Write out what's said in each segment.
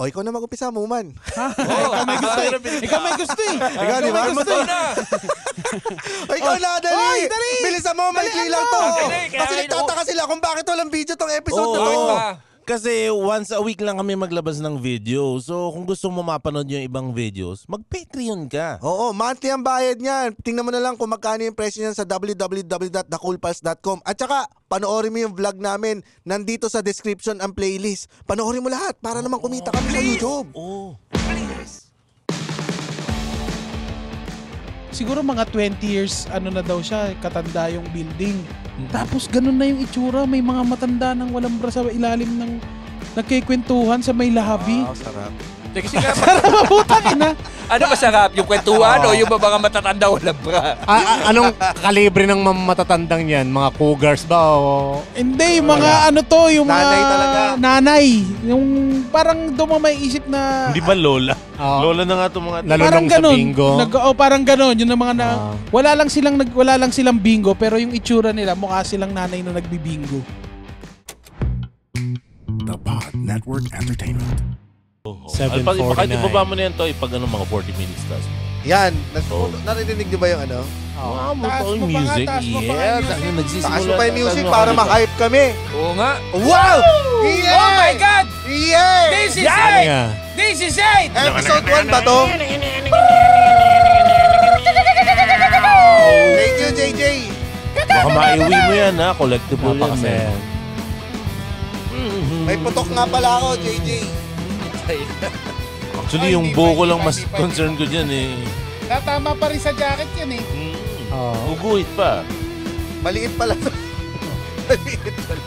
O, ikaw na mag-umpisa mo, man. Ikaw may gusto eh. Ikaw may gusto eh. Ikaw, di ba? O, ikaw na, dali. Bilisan mo, maikli lang to. Kasi nagtataka sila kung bakit walang video tong episode na to. Kasi once a week lang kami maglabas ng video. So kung gusto mo mapanood yung ibang videos, mag-Patreon ka. Oo, monthly ang bayad niyan. Tingnan mo na lang kung magkano yung presyo niyan sa www.thecoolpals.com. At saka, panoorin mo yung vlog namin. Nandito sa description ang playlist. Panoorin mo lahat para naman kumita kami sa YouTube. Siguro mga 20 years ano na daw siya, katanda yung building. Tapos ganun na yung itsura, may mga matanda nang walang bra sa ilalim ng nagkikwentuhan sa may lahabi. Wow, sarap. Kasi nga, na. ano masarap? Yung kwentuhan o yung mga matatanda walang bra? Anong kalibre ng matatandang yan? Mga cougars ba? O... Hindi, yung mga ano to, yung mga Nanay talaga. Nanay. Yung parang doon mo may isip na Hindi ba lola? Lola na nga itong mga... parang Nalulong sa ganun. bingo. Parang ganun. Yun ang mga wala lang silang bingo, pero yung itsura nila mukha silang nanay na nagbibingo. The Pod Network Entertainment. 749. Bakit ibaba mo na yan to? Pag ano, mga 40 minutes tas. Yan. Narinig niyo ba yung ano? Wow, mo Taas to yung mo pa nga, music. taas mo pa nga Yeah, yung music. nagsisimula. Taas mo pa yung music para ma-hype kami. Oo nga. Wow! Yeah! Oh my God! Yeah! This is it! Yeah. This is it! Episode 1 ba to? Thank you, JJ. Baka maiuwi mo yan ha. Collectible yan. Napakasaya. May putok nga pala ako, JJ. Actually, Ay, yung hindi buko pa, lang hindi mas pa. concern ko dyan eh. Tatama pa rin sa jacket yan eh. Uguhit pa. Maliit pala to. Maliit pala.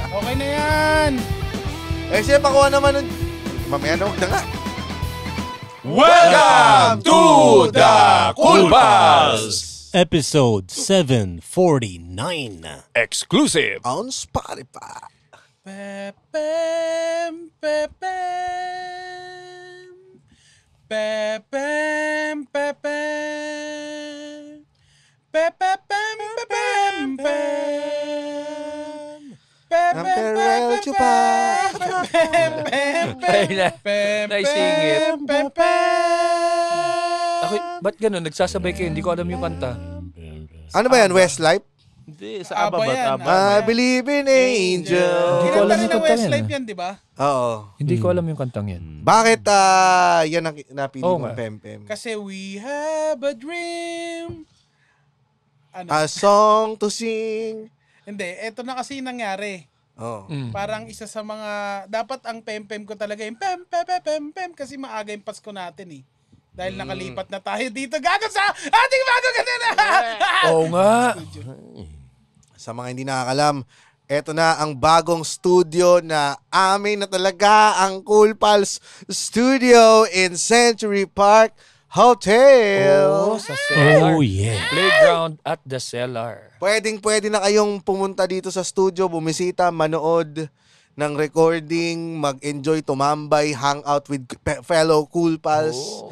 Okay na yan. Eh, siya pakuha naman nun. Mamaya na, huwag na nga. Welcome to the Cool Pals! Episode 749. Exclusive! On Spotify. Pepem, pepem. Pepem, pepem. Pepem, pepem, pepem. Perel Chupa. Naisingit. Ako, ba't ganun? Nagsasabay kayo, hindi ko alam yung kanta. Ano ba yan? Westlife? Hindi, sa Aba Aba ba't yan, Aba? I believe in angel. Hindi ko alam Kinanta rin yung ng kanta Westlife yan, yan, di ba? Oo. Hindi ko alam yung kantang yan. Bakit yan ang napili Oo mo, nga. Pempem? Kasi we have a dream. Ano? A song to sing. Hindi, eto na kasi yung nangyari. Oh. Parang isa sa mga, dapat ang pem-pem ko talaga yung pem-pem-pem-pem kasi maaga yung Pasko natin eh. Dahil nakalipat na tayo dito. Gago sa ating bago kanina! Oo nga. Sa mga hindi nakakalam, eto na ang bagong studio na amin na talaga ang Cool Pals Studio in Century Park Hotel. Sa cellar. Oh, yeah. Playground at the cellar. Pwede na kayong pumunta dito sa studio, bumisita, manood ng recording, mag-enjoy, tumambay, hang out with fellow Cool Pals. Oh.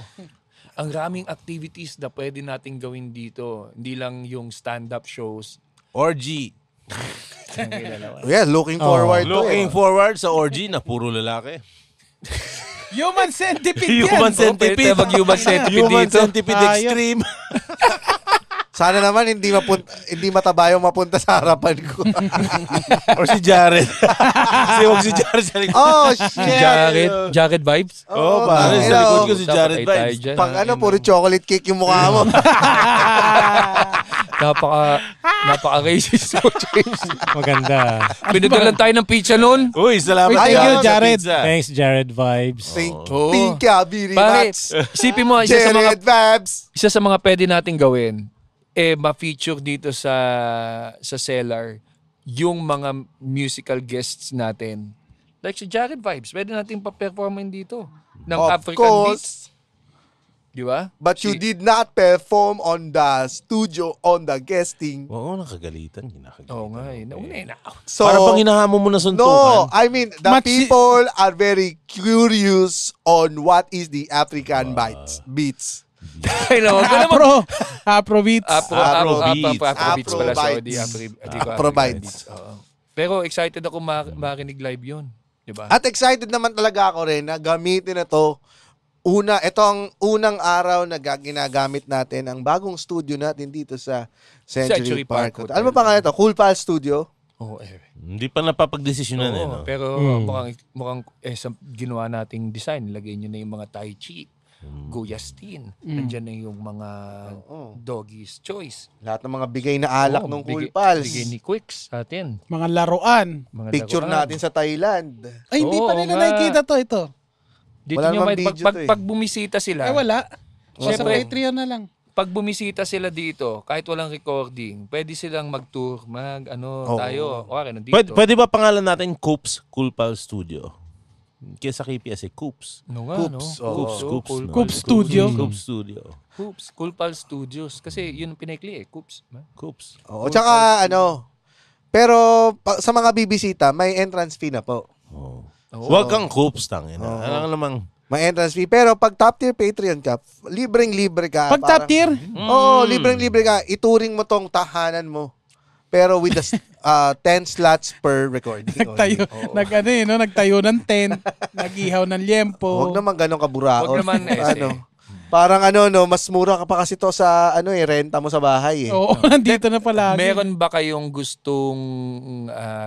Ang raming activities na pwede nating gawin dito. Hindi lang yung stand-up shows. Orgy. Yeah, looking forward to Looking it. forward sa orgy na puro lalaki. Human centipede yan! Human centipede. Pwede mag-human centipede Human dito. centipede extreme. Sana naman hindi mataba yung mapunta sa harapan ko. Or si Jared. Huwag si Jared sa likod. Oh, shit! Jared vibes? Oo, pare. Sa likod ko si Jared Dapat ay tayo vibes. dyan. Pang ano, puro chocolate cake yung mukha mo. Napaka-racist mo, James. Maganda. Pinadalan tayo ng pizza noon. Uy, salamat. Thank you, sa Jared. pizza. Thanks, Jared Vibes. Thank Oo. you, Very Bakit? much. Isipin mo, Jared Vibes. isa sa mga pwede nating gawin, ma-feature dito sa cellar yung mga musical guests natin. Like si Jared Vibes, pwede natin pa-performin dito ng Of African course. beats. Di ba? But you did not perform on the studio, on the guesting. Oo, nakagalitan. Kinakagalitan. Oo nga eh. Nauna na ako. So, Para bang hinahamon mo na suntukan? no, I mean, the Match- people are very curious on what is the African beats. Ay, no, wag mo naman. Afrobeats. Afrobeats pala sa Afrobites. Audi. Afrobites. Pero excited ako marinig live yun. Diba? At excited naman talaga ako rin na gamitin na to. Ito ang unang araw na ginagamit natin ang bagong studio natin dito sa Century Park. Hotel. Ano ba pangalan ito? Cool Pal Studio? Oo, Hindi pa napapagdesisyonan eh. No? Pero mukhang sa ginawa nating design, lagay nyo na yung mga Tai Chi, Guyastin, nandiyan na yung mga Doggy's Choice. Lahat ng mga bigay na alak ng Cool Pals. Bigay ni Quicks sa atin. Mga laruan. Mga Picture laruan. natin sa Thailand. Ay, hindi pa Oo nila nga. nakikita to. Ito. Dito Wala nyo namang may, video to eh. pag bumisita sila, Ay, wala. O, sa Siyempre. Patreon na lang. pag bumisita sila dito, kahit walang recording, pwede silang mag-tour, tayo. Okay, nandito. Pwede ba pangalan natin Coops Cool Pal Studio? Kesa KPS Coops. No nga, no? Coops, Coops, Oo, Coops. no? Coops Studio. Coops Studio. Coops, Cool Pal Studios. Kasi yun ang pinakli eh, Coops. Coops. Oo, tsaka pero sa mga bibisita, may entrance fee na po. Oh. Oo. Huwag kang Coops, tangina. Alam namang May entrance fee. Pero pag top tier Patreon ka, libreng-libre ka. Pag top tier, Oo, libreng-libre ka. Ituring mo tong tahanan mo. Pero with the 10 slots per recording. nagtayo, nagtayo ng tent, nag-ihaw ng liempo. Huwag naman ganun kaburaot. Huwag naman, Parang mas mura ka pa kasi to sa renta mo sa bahay eh. Oo, nandito na palagi. Meron ba kayong gustong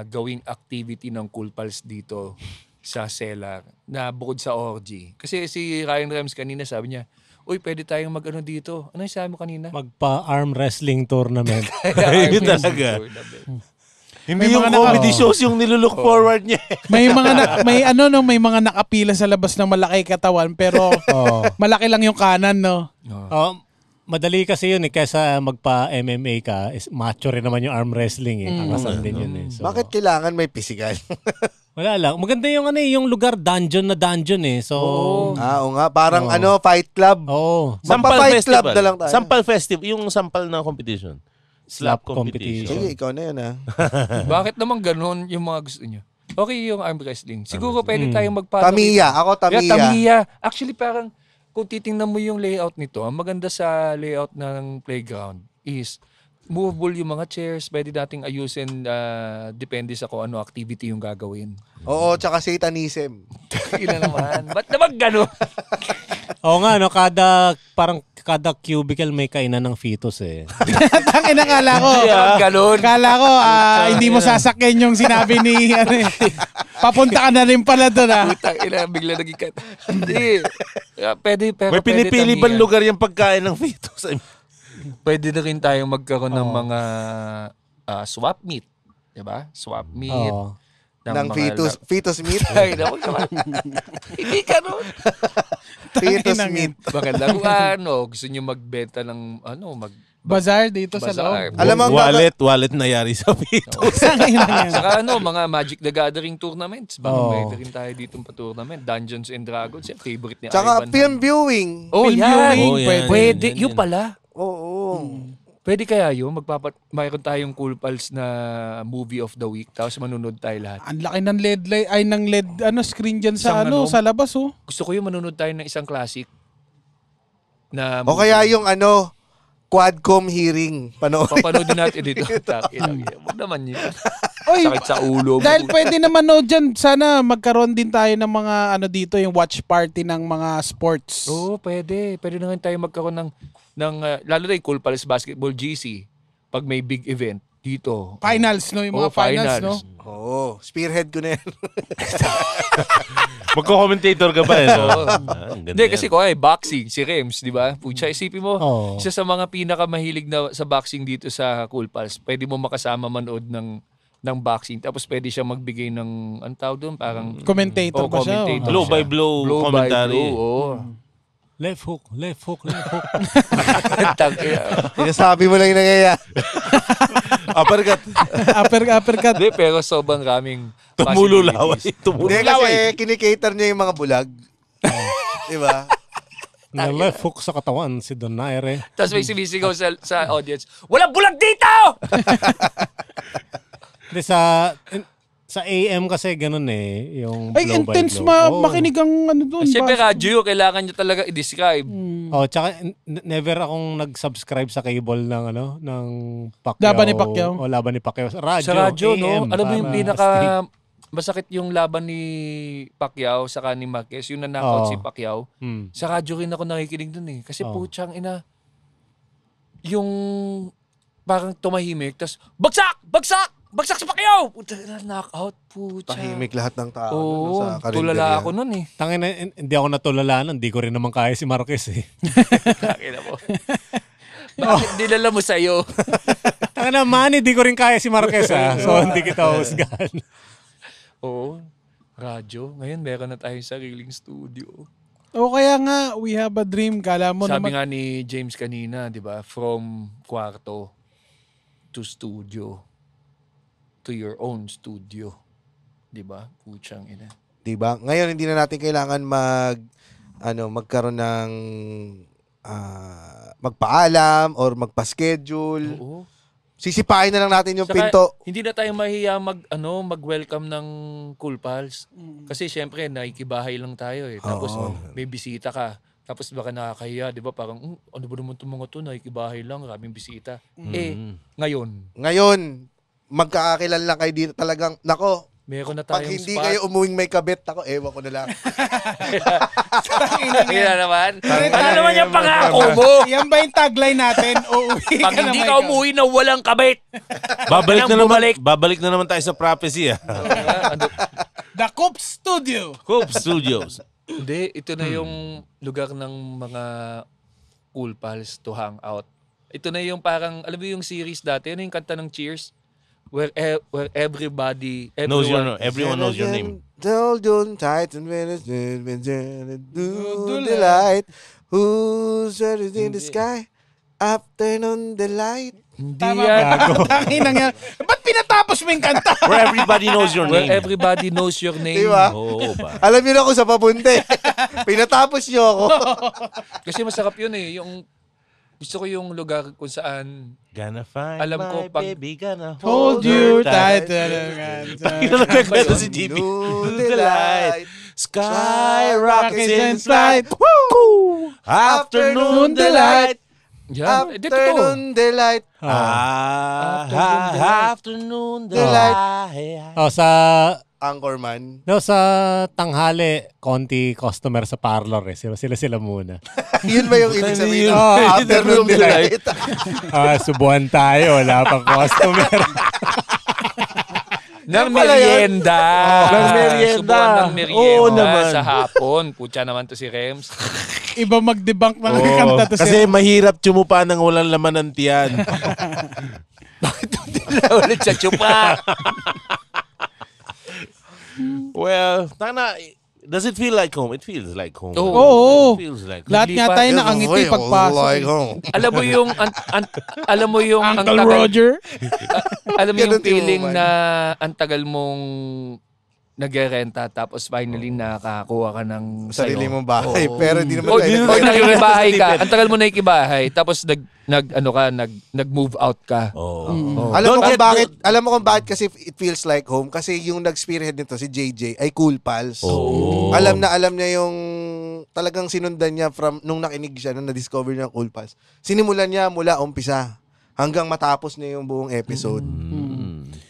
gawing activity ng Cool Pals dito sa cellar na bukod sa orgy? Kasi si Ryan Rems kanina sabi niya, uy, pwede tayong mag-ano dito. Ano yung sabi mo kanina? Magpa-arm wrestling tournament. Yun talaga. Hindi May yung mga comedy shows yung nilulook forward niya. May mga may mga nakapila sa labas ng malaki katawan pero malaki lang yung kanan, no. Madali kasi yun kaysa magpa-MMA ka, macho rin naman yung arm wrestling eh. Angasan din yun eh. So, Bakit kailangan may physical? wala lang. Maganda yung yung lugar dungeon eh. So, Oo nga, parang fight club. Magpa-fight club na lang tayo. Sampal Festival. Yung sampal na competition. Slap Slap competition. Sige, ikaw na yun Bakit naman ganun yung mga gusto niyo? Okay yung arm wrestling. Siguro pwede tayong magpaano. Tamiya. Ako Tamiya. Tamiya. Actually, parang kung titingnan mo yung layout nito, ang maganda sa layout ng playground is movable yung mga chairs. Pwede nating ayusin depende sa kung ano activity yung gagawin. Oo, tsaka satanism. Ina naman. Ba't naman gano'n? oo nga, kada cubicle may kainan ng fetus eh. Tangina, kala ko. Gano'n. Kala ko, hindi mo sasakyan yung sinabi ni, papunta ka na rin pala doon, Putang ina, bigla naging Hindi. Pwede, pero May pinipili pwede bang lugar yung pagkain ng fetus? Pwede na rin tayong magkaroon ng mga swap meet. Diba? Swap meet. Oo. Ng fetus meat. Ay, naman naman. Hindi ka nun. Fetus meat. Baka laruan o gusto nyo magbenta ng Bazaar dito sa bazaar. loob. Alam mo, Wallet na yari sa fetus. Tangina yan. Saka mga Magic the Gathering tournaments. Baka pwede rin tayo ditong pa-tournament. Dungeons and Dragons. Yung favorite ni tsaka Ivan. film viewing. Oh, Film yan. viewing, Oh, yan. pwede. Pwede. Yan, Yun yan. pala. Oo. Pwede kaya yun? Mayroon tayong Cool Pals na movie of the week. Tapos manunod tayo lahat. Ang laki ng LED light, ng LED screen dyan sa Isang sa labas, oh. Gusto ko yung manunod tayo ng isang classic. Na O kaya yung Quadcom hearing. Panoorin. papanoodin natin dito. Huwag naman yun. Oy, Sakit sa ulo. dahil pwede naman dyan, sana magkaroon din tayo ng mga dito, yung watch party ng mga sports. Oo, pwede. Pwede na rin tayo magkaroon ng lalo na yung Cool Pals Basketball GC. Pag may big event dito. Finals, no? Yung mga finals, no? Oo. Spearhead ko na yan. Magko-commentator ka ba? Oo. Ang ganda Hindi, yan. kasi boxing, si Rems, di ba? Pucha, isipin mo, isa sa mga pinakamahilig na sa boxing dito sa Cool Pals, pwede mo makasama manood ng boxing. Tapos pwede siya magbigay ng, ang tawag doon, parang Commentator ba siya? commentator Blow siya. by blow commentary. By blow, oo. Left hook. Sinasabi mo lang yung nangyayari. Uppercut. Uppercut. Hindi, pero sobrang raming Tumululaway. possibilities. Hindi Tumululaway. kasi kinikater niya yung mga bulag. Diba? Na left hook sa katawan si Donaire. Tapos may sumisigaw sa audience, walang bulag dito! Hindi sa AM kasi ganun eh, yung Ay, blow by intense blow. makinig ang doon. Siyempre, radyo, kailangan nyo talaga i-describe. Tsaka never akong nag-subscribe sa cable ng ng Pacquiao. Laban ni Pacquiao. O laban ni Pacquiao. Radyo, Sa radyo, no? AM, Alam mo yung para pinaka street. masakit yung laban ni Pacquiao saka ni Marquez, yung na-knockout Oo. si Pacquiao. Sa radyo rin ako nakikinig dun eh. Kasi putsang ina, yung parang tumahimik, tas bagsak si Pacquiao! Puta na, knockout, putsa. Tahimik lahat ng tao Oo, sa karinderya. tulala ako nun eh. Tangina, hindi ako natulala nun. Hindi ko rin naman kaya si Marquez eh. Takina mo. Bakit dinala mo sa'yo? Tangina, man, hindi ko rin kaya si Marquez So, hindi kita husgahan. Oo, radyo. Ngayon meron na tayong sariling studio. O kaya nga, we have a dream. Kala mo Sabi naman. nga ni James kanina, di ba? From kwarto to studio to your own studio. Di ba? Putsang ina. Diba? Ngayon hindi na natin kailangan magkaroon ng magpaalam or magpa-schedule. Oo. Sisipain na lang natin yung Saka, pinto. hindi na tayo mahiya mag-welcome ng Cool Pals. Kasi syempre, nakikibahay lang tayo eh. Tapos may bisita ka. Tapos baka nakakahiya, di ba? Parang, ano ba naman itong mga to? Nakikibahay lang, maraming bisita. Ngayon, Magkakakilala lang kayo dito talagang, nako, meron na pag tayong hindi spot. kayo umuwing may kabit, ako, ewan ko na lang. Kaya naman. Ano naman yung pangako mo? Yan ba yung tagline natin? Uuwi Pag ka na hindi may ka umuwi na walang kabit. Babalik na naman tayo sa prophecy. The Coop Studio. Coop Studios. Hindi, ito na yung lugar ng mga Cool Pals to hang out. Ito na yung parang, alam mo yung series dati, ano yung kanta ng Cheers? Where everybody, Everyone knows your name. Hold on tight and do the light. Who's in the sky? Afternoon delight. Hindi Tama yan. ba? Tanginang yan. Ba't pinatapos mo yung kanta? Where everybody knows your Where name. everybody knows your name. Di ba? Oo ba? Alam niyo na ako sa papunte. Pinatapos niyo ako. Kasi masarap yun eh. Yung, gusto ko yung lugar kung saan Gonna find Alam ko my pag- baby, gonna Hold you tight. Nagkwento si JP. Do the light. Sky rockets in flight. Woo! Afternoon delight. yan. Dito to. Afternoon delight. Afternoon Delight. delight. Sa Anchorman. sa tanghali, konti customer sa parlor eh. Sila muna. Yun ba yung ibig sabihin? Yun. Afternoon delight. Subuhan tayo, wala pang customer. Ng pala yun. merienda. Ng merienda. Subuan ng merienda Oo naman. sa hapon. Putya naman to si Rems. Iba mag-debunk ng Oo, kanta to kasi mahirap tsumupa ng walang laman ng tiyan. Ulit sa chupa. Well, does it feel like home? It feels like home. Oo. It feels like home. Lahat nga tayo nakangiti pagpasok. Alam mo yung alam mo yung ang Uncle tagal, Roger. alam mo yung Ganun din feeling mo, man. na ang tagal mong nagre-renta tapos finally nakakakuha ka ng Sarili sayo. mong bahay. Oo. Pero di naman O tayo nakikibahay ka. Ang tagal mo nakikibahay tapos nag-move out ka. Oh. Alam mo kung bakit kasi it feels like home? Kasi yung nag-spearhead nito, si JJ, ay Cool Pals. Oh. Alam niya yung talagang sinundan niya from nung nakinig siya, nung na-discover niya ang Cool Pals. Sinimulan niya mula umpisa hanggang matapos niya yung buong episode.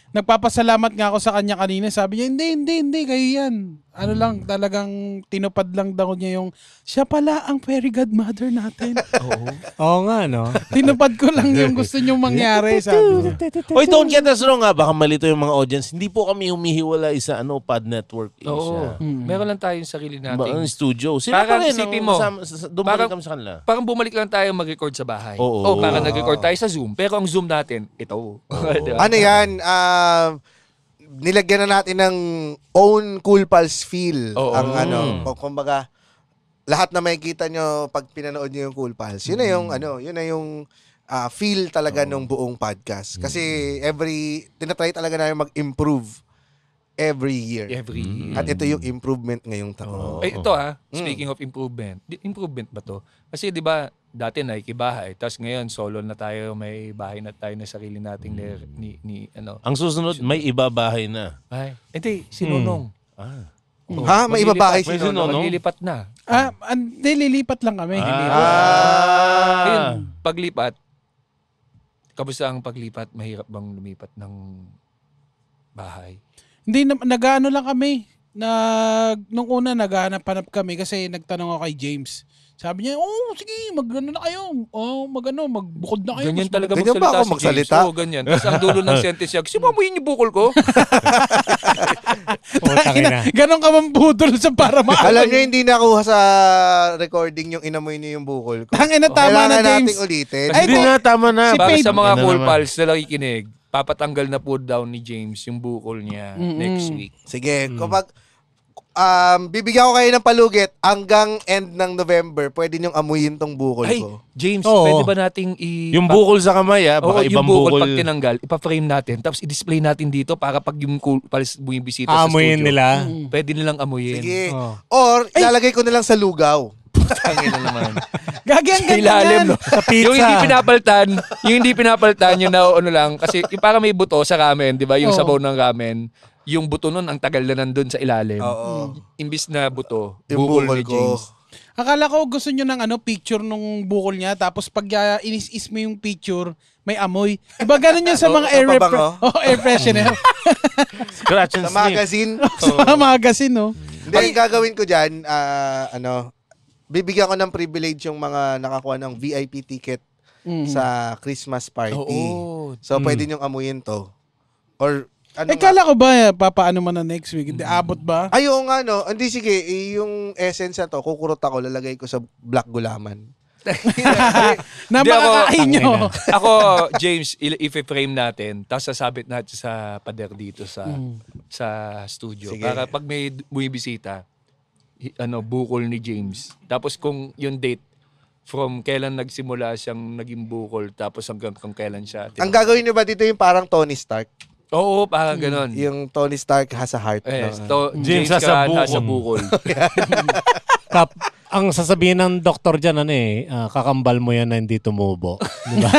Nagpapasalamat nga ako sa kanya kanina. Sabi niya, hindi, kayo yan. Ano lang, talagang tinupad lang daw niya yung, siya pala ang fairy godmother natin. Oo nga, no? Tinupad ko lang yung gusto niyong mangyari, sabi niya. Oy, don't get us wrong baka malito yung mga audience. Hindi po kami humihiwalay sa Pod Network Asia. Oo. Meron lang tayong sarili Ang nating. studio. Sila Parang pa rin. isipin mo, Dumalik parang- kami sa kanila. Parang bumalik lang tayo mag-record sa bahay. Oo. Parang nag-record tayo sa Zoom. Pero ang Zoom natin, ito. Di ba? Ano yan? Nilagyan na natin ng own Cool Pals feel. Oo. Ang kumbaga, lahat na makikita nyo pag pinanood nyo yung Cool Pals, yun na yung feel talaga ng buong podcast. Kasi tinatry talaga namin mag-improve every year. Every year. At ito yung improvement ngayong taon. Ito speaking of improvement. Improvement ba to? Kasi di ba, dati nakikibahay. Tapos ngayon, solo na tayo. May bahay na tayo na sarili nating ni ano. Ang susunod, may iba bahay na. Ay, hindi, sinunong. Ha? May iba bahay May sino? sinunong? Maglilipat na. Hindi, lilipat lang kami. Ayun, paglipat. Kamusta ang paglipat? Mahirap bang lumipat ng bahay? Hindi, nag-ano lang kami. Nung una, naghahanap-hanap kami kasi nagtanong ako kay James. Sabi niya, sige, mag-ano na kayo. Magbukod na kayo. Ganyan talaga Ganyan ba ako magsalita? Oo, ganyan. Tapos ang dulo ng sentence niya, kasi mamuhin yung bukol ko. Ganon ka mambudol sa para Alam niyo, hindi nakuha sa recording yung inamoy niyo yung bukol ko. Tangina, tama na, Kailangan James. nating ulitin. Ay, Hindi na, tama na. Si Para Paid. sa mga Ano cool naman. pals na nakikinig, papatanggal na po down ni James yung bukol niya next week. Sige, kapag bibigyan ko kayo ng palugit hanggang end ng November, pwede niyong amuyin tong bukol Ay, ko. James, Oo. pwede ba nating Yung bukol sa kamay, Oo, baka yung ibang bukol bukol. pag tinanggal, ipa-frame natin, tapos i-display natin dito para pag yung cool pals bumibisita sa Amoyin studio, nila. pwede nilang amuyin. Sige. Oh. Or, ilalagay ko na lang sa lugaw. Tangin na naman. Gagi ang Sa ganda ilalim, yan. no? Sa pizza. yung hindi pinapaltan, yung ano lang, kasi yung para may buto sa ramen, di ba? Yung Oo. sabaw ng ramen, yung buto nun, ang tagal na nandun sa ilalim. Oo. Imbis na buto, Yung bukol bukol ni ko. James. Akala ko gusto nyo ng picture nung bukol niya, tapos pag inis-is mo yung picture, may amoy. Iba ganun yun sa mga sa pabango? air freshener. Scratch and Sa sniff. magazine. sa mga magazine, no? Hindi, ang gagawin ko dyan, bibigyan ko ng privilege yung mga nakakuha ng VIP ticket sa Christmas party. Oo. So, pwede niyong amuyin to. Or, ano Kala ko ba, papaano man na next week? Hindi, abot ba? Ay, oo nga, no. Hindi, sige. Yung essence na to, kukurot ako, lalagay ko sa black gulaman. Na Hindi, makakain nyo. Ako, James, i-frame natin, tapos sasabit natin sa pader dito sa studio. Sige. Para pag may bumibisita, bukol ni James. Tapos kung yung date, from kailan nagsimula siyang naging bukol, tapos hanggang kung kailan siya. Ang gagawin niyo ba dito yung parang Tony Stark? Oo, parang ganon. Yung Tony Stark has a heart. Yes, no? James has a Caan has a bukol. bukol. Ang sasabihin ng doktor dyan, kakambal mo yan na hindi tumubo. Di ba?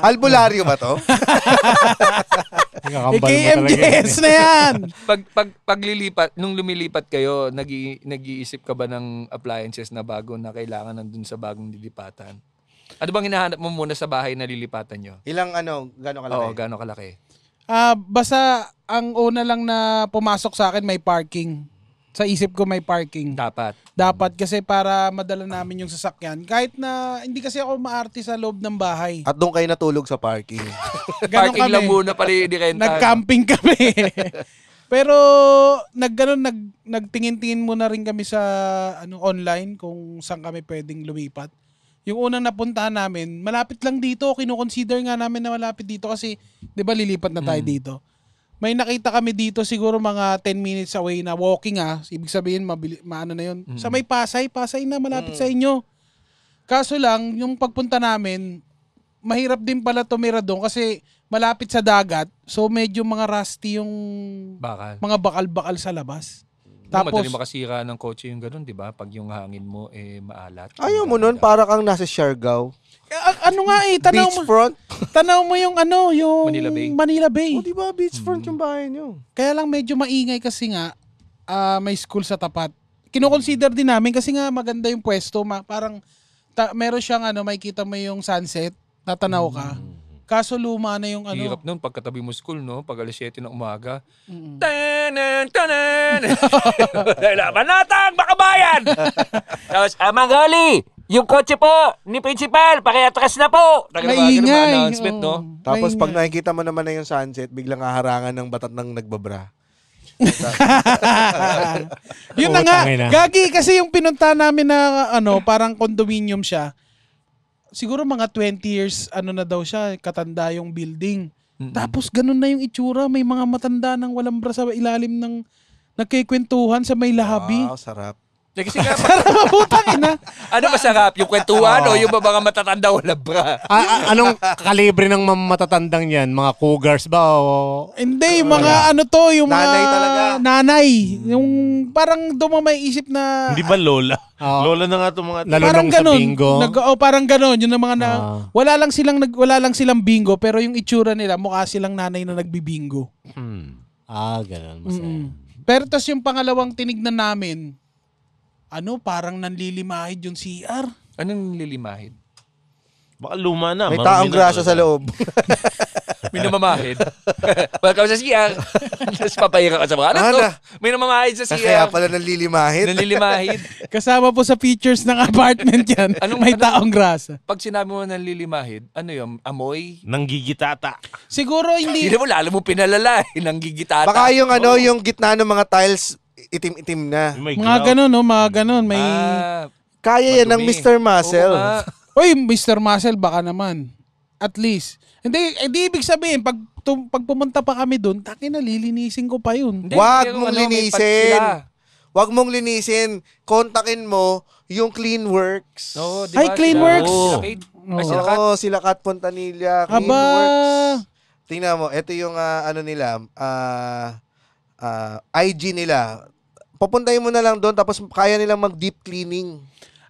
Albularyo ba to? Kakambal mo talaga. KMJS na yan. Paglilipat, nung lumilipat kayo, nag-iisip ka ba ng appliances na bago na kailangan nandun sa bagong lilipatan? Ano bang hinahanap mo muna sa bahay na lilipatan nyo? Ilang gano'ng kalaki? Oo, gano'ng kalaki? Basta ang una lang na pumasok sa akin, may parking. Sa isip ko may parking. Dapat kasi para madala namin yung sasakyan. Kahit na hindi kasi ako maarte sa loob ng bahay. At doon kayo natulog sa parking. Ganon Parking lang kami. muna pala yung direnta. Nag-camping kami. Pero nagtingin-tingin muna rin kami sa online kung saan kami pwedeng lumipat. Yung unang napuntahan namin, malapit lang dito. Kino-consider nga namin na malapit dito kasi 'di ba lilipat na tayo dito. May nakita kami dito siguro mga 10 minutes away na walking ibig sabihin maano na 'yon. Sa may Pasay na malapit sa inyo. Kaso lang yung pagpunta namin, mahirap din pala tumira doon kasi malapit sa dagat. So medyo mga rusty yung mga bakal-bakal sa labas. Tapos madali makasira ng kotse yung ganun, di ba? Pag yung hangin mo maalat. Ayaw mo nun, para kang nasa Siargao. Beachfront? Tanaw mo yung yung Manila Bay. O, di ba? Beachfront yung bahay niyo. Kaya lang medyo maingay kasi nga may school sa tapat. Kino-consider din namin kasi nga maganda yung pwesto. Parang meron siyang makikita mo yung sunset, tatanaw ka. Kaso luma na yung Hirap nun pagkatabi mo school, no? Pag alas 7 ng umaga. Manatang Bakabayan! Tapos, Mangali! Yung kotse po ni Principal, pakiatras na po! Maingay. Announcement, no? Tapos pag nakikita mo naman na yung sunset, biglang haharangan ng batat ng nagbabra. Yun na nga. Tangina. Gagi kasi yung pinunta namin na parang condominium siya. Siguro mga 20 years na daw siya, katanda yung building. Tapos ganun na yung itsura, may mga matanda nang walang bra sa ilalim ng nagkikwentuhan sa may lahabi. Wow, sarap. Kasi nga, Ano masarap? Yung kwentuhan o yung mga matatanda wala bra? Anong kalibre ng matatandang yan? Mga cougars ba? O... Hindi, yung mga yung mga Nanay talaga. nanay. Yung parang doon mo may isip na Hindi ba lola? Oo. Lola na nga itong mga... Lalo parang nung sa ganun. bingo. Parang ganun. Yun ang mga wala lang silang bingo pero yung itsura nila mukha silang nanay na nagbibingo. Ganun. Masaya. Pero tas yung pangalawang tinignan namin, parang nanlilimahid yung CR. Anong lilimahid? Baka luma na. May marumi taong na grasa talaga. sa loob. May namamahid. Welcome sa CR. Tapos papahira ka sa mga, ano to? May namamahid sa Kaya CR. pala nalilimahit. Nalilimahid. Kasama po sa features ng apartment yan. May taong grasa. Pag sinabi mo nalilimahid, ano yun? Amoy? Nanggigitata. Siguro hindi. Hindi mo, lalo mo pinalala. Nanggigitata. Baka yung yung gitna ng mga tiles, itim-itim na. May Mga glow. ganun, no? Mga ganun. May... Kaya yan ng madumi. Mr. Muscle. Oo nga. Uy, Mr. Muscle, baka naman. At least. Hindi ibig sabihin, pag pumunta pa kami doon, taki na, lilinisin ko pa yun. Hindi, Wag pero mong may linisin. patch sila. Wag mong linisin. Kontakin mo yung Cleanworks. Oo, di Ay, ba? Cleanworks. Sila- Ay, sila Kat. Oo, sila Kat Pontanilla, Aba. Cleanworks. Tingnan mo, ito yung IG nila. Papuntahin mo na lang doon tapos kaya nilang mag-deep cleaning.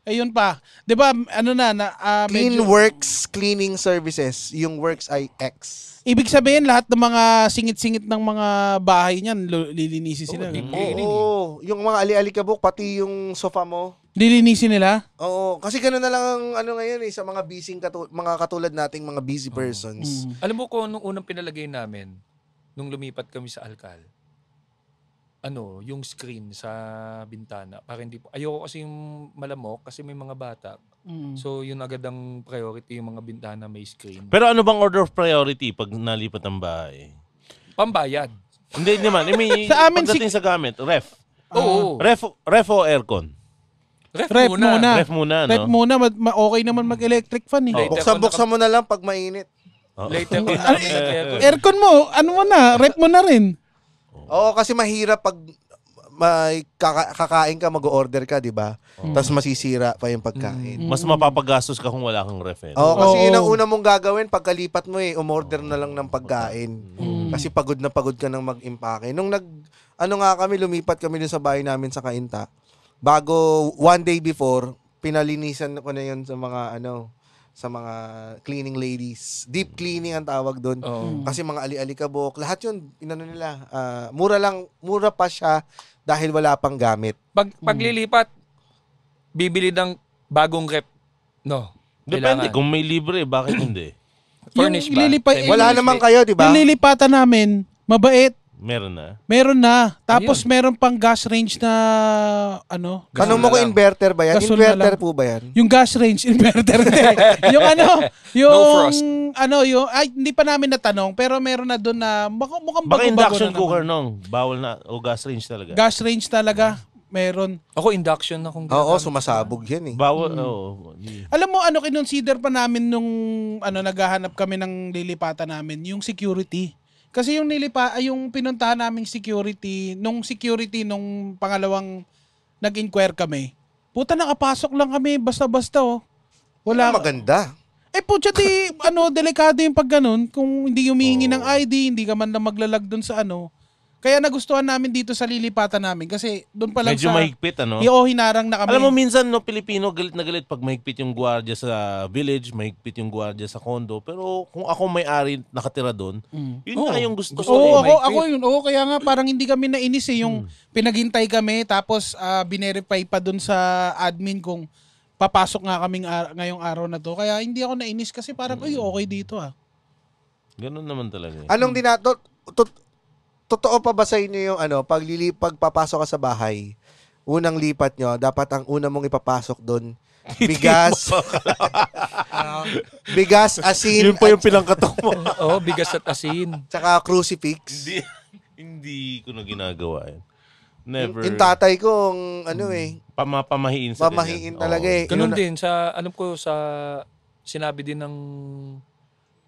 Ayun pa. 'Di ba ano medyo, Cleanworks Cleaning Services. Yung Works ay X. ibig sabihin lahat ng mga singit-singit ng mga bahay niyan lilinisin sila. Oo, yung mga ali-alikabok pati yung sofa mo. Lilinisin nila? Oo, kasi gano'n na lang ang ngayon sa mga mga katulad nating mga busy persons. Alam mo kung nung unang pinalagay namin, nung lumipat kami sa Alcal, yung screen sa bintana. Para hindi po, ayoko kasi yung malamok kasi may mga bata. So yun agad ang priority, yung mga bintana may screen. Pero ano bang order of priority pag nalipat ang bahay? Pambayad. Hindi naman. I mean, Sa amin, pagdating sa gamit, ref. Oo. Ref o aircon? Ref muna. Ref muna, no? Ref muna, okay naman mag-electric fan eh. Buksan mo na lang pag mainit. Later ko namin Aircon mo, ano mo na, ref mo na rin. Oo, kasi mahirap pag may kakain ka, mag-order ka, di ba? Tapos masisira pa yung pagkain. Mas mapapagastos ka kung wala kang ref. Oo, kasi Oo. yun ang una mong gagawin pagkalipat mo umorder na lang ng pagkain. Kasi pagod na pagod ka nang mag-impake. Nung kami, lumipat kami dun sa bahay namin sa Cainta. Bago, one day before, pinalinisan ko na yun sa mga cleaning ladies. Deep cleaning ang tawag doon. Kasi mga ali-alikabok, lahat yun, nila. Mura pa siya dahil wala pang gamit. Paglilipat, bibili ng bagong rep. No. Depende. Kailangan. Kung may libre, bakit hindi? Furnish ba? Wala naman kayo, di ba? Yung lilipatan namin, mabait. Meron na. Meron na. Tapos meron pang gas range na Tanong mo ko inverter ba yan? Gasol na Inverter lang. po ba yan? yung gas range inverter. yung frost. hindi pa namin natanong pero meron na doon na mukhang Baka bago-bago induction na cooker naman. nung. Bawal na. O gas range talaga. Gas range talaga meron. Ako induction na kung Oo, sumasabog yan eh. Bawal. Oo. Alam mo kinonsider pa namin nung naghahanap kami ng lilipatan namin yung security. Kasi yung pinuntahan naming security nung pangalawang nag-inquire kami. Puta, nakapasok lang kami basta-basta Wala. Maganda. Putya delikado yung pag ganun. Kung hindi humihingi ng ID, hindi ka man lang maglalag dun sa Kaya nagustuhan namin dito sa lilipatan namin kasi doon pa lang Medyo mahigpit, hinarang na kami. Alam mo, minsan, Pilipino, galit na galit pag mahigpit yung gwardiya sa village, mahigpit yung gwardiya sa condo. Pero kung ako may-ari nakatira doon, yun nga yung gusto ko. Ako yun. Kaya nga parang hindi kami nainis yung pinaghintay kami tapos binerify pa doon sa admin kung papasok nga kaming ngayong araw na to. Kaya hindi ako nainis kasi parang, okay dito Ganun naman talaga. Anong totoo pa ba sa inyo yung pagpapasok ka sa bahay, unang lipat nyo, dapat ang una mong ipapasok doon, bigas, bigas, asin, Yun pa yung pinangkatok mo. Oo, bigas at asin. tsaka crucifix. Hindi ko na ginagawa yan. Never. Yung tatay ko, Pamahiin sa pamahiin ganyan. talaga Oo. Ganun din alam ko sinabi din ng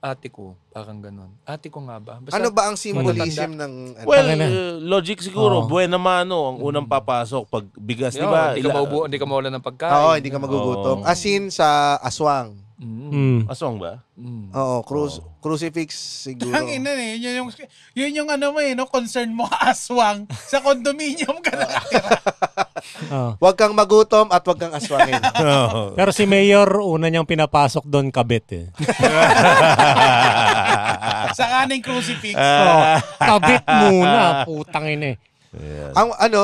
ate ko, parang ganun. Ate ko nga ba? Basta, ano ba ang symbolism ng Well, Tangina. logic siguro. Buena mano ang unang papasok pag bigas, di ba? Hindi ka mawalan ng pagkain. Oo, hindi ka magugutom. Asin sa aswang. Aswang ba? Oo, crucifix siguro. Ang ina yun yung concern mo aswang sa condominium ka nakatira. Huwag kang magutom at huwag kang aswangin. Pero si Mayor, una niyang pinapasok doon kabit Sa kaning crucifix. Kabit muna, putang ina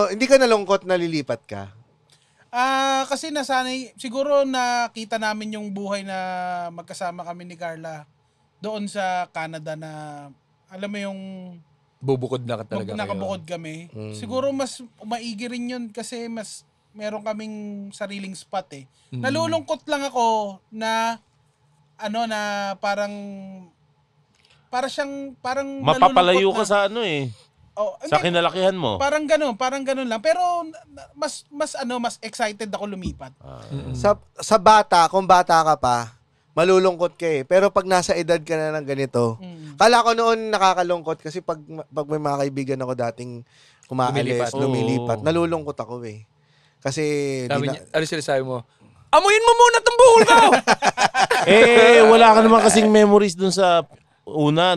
Hindi ka nalungkot na lilipat ka? Kasi nasanay, siguro nakita namin yung buhay na magkasama kami ni Carla doon sa Canada na alam mo yung Bubukod na ka talaga kayo. nakabukod kami. Siguro mas maigi rin yun kasi mas meron kaming sariling spot eh. Nalulungkot lang ako na na parang Mapapalayo nalulungkot ka na. sa ano eh. Oh, Sa hindi, kinalakihan mo. parang ganun lang. Pero mas excited ako lumipat. Sa bata, kung bata ka pa, malulungkot ka eh. Pero pag nasa edad ka na ng ganito, kala ko noon nakakalungkot kasi pag may mga kaibigan ako dating kumaalis, lumilipat, Oo. nalulungkot ako eh. Kasi Sabi niya, ano sinasabi mo? Amuyin mo muna itong buhol ko! Wala ka naman kasing memories dun sa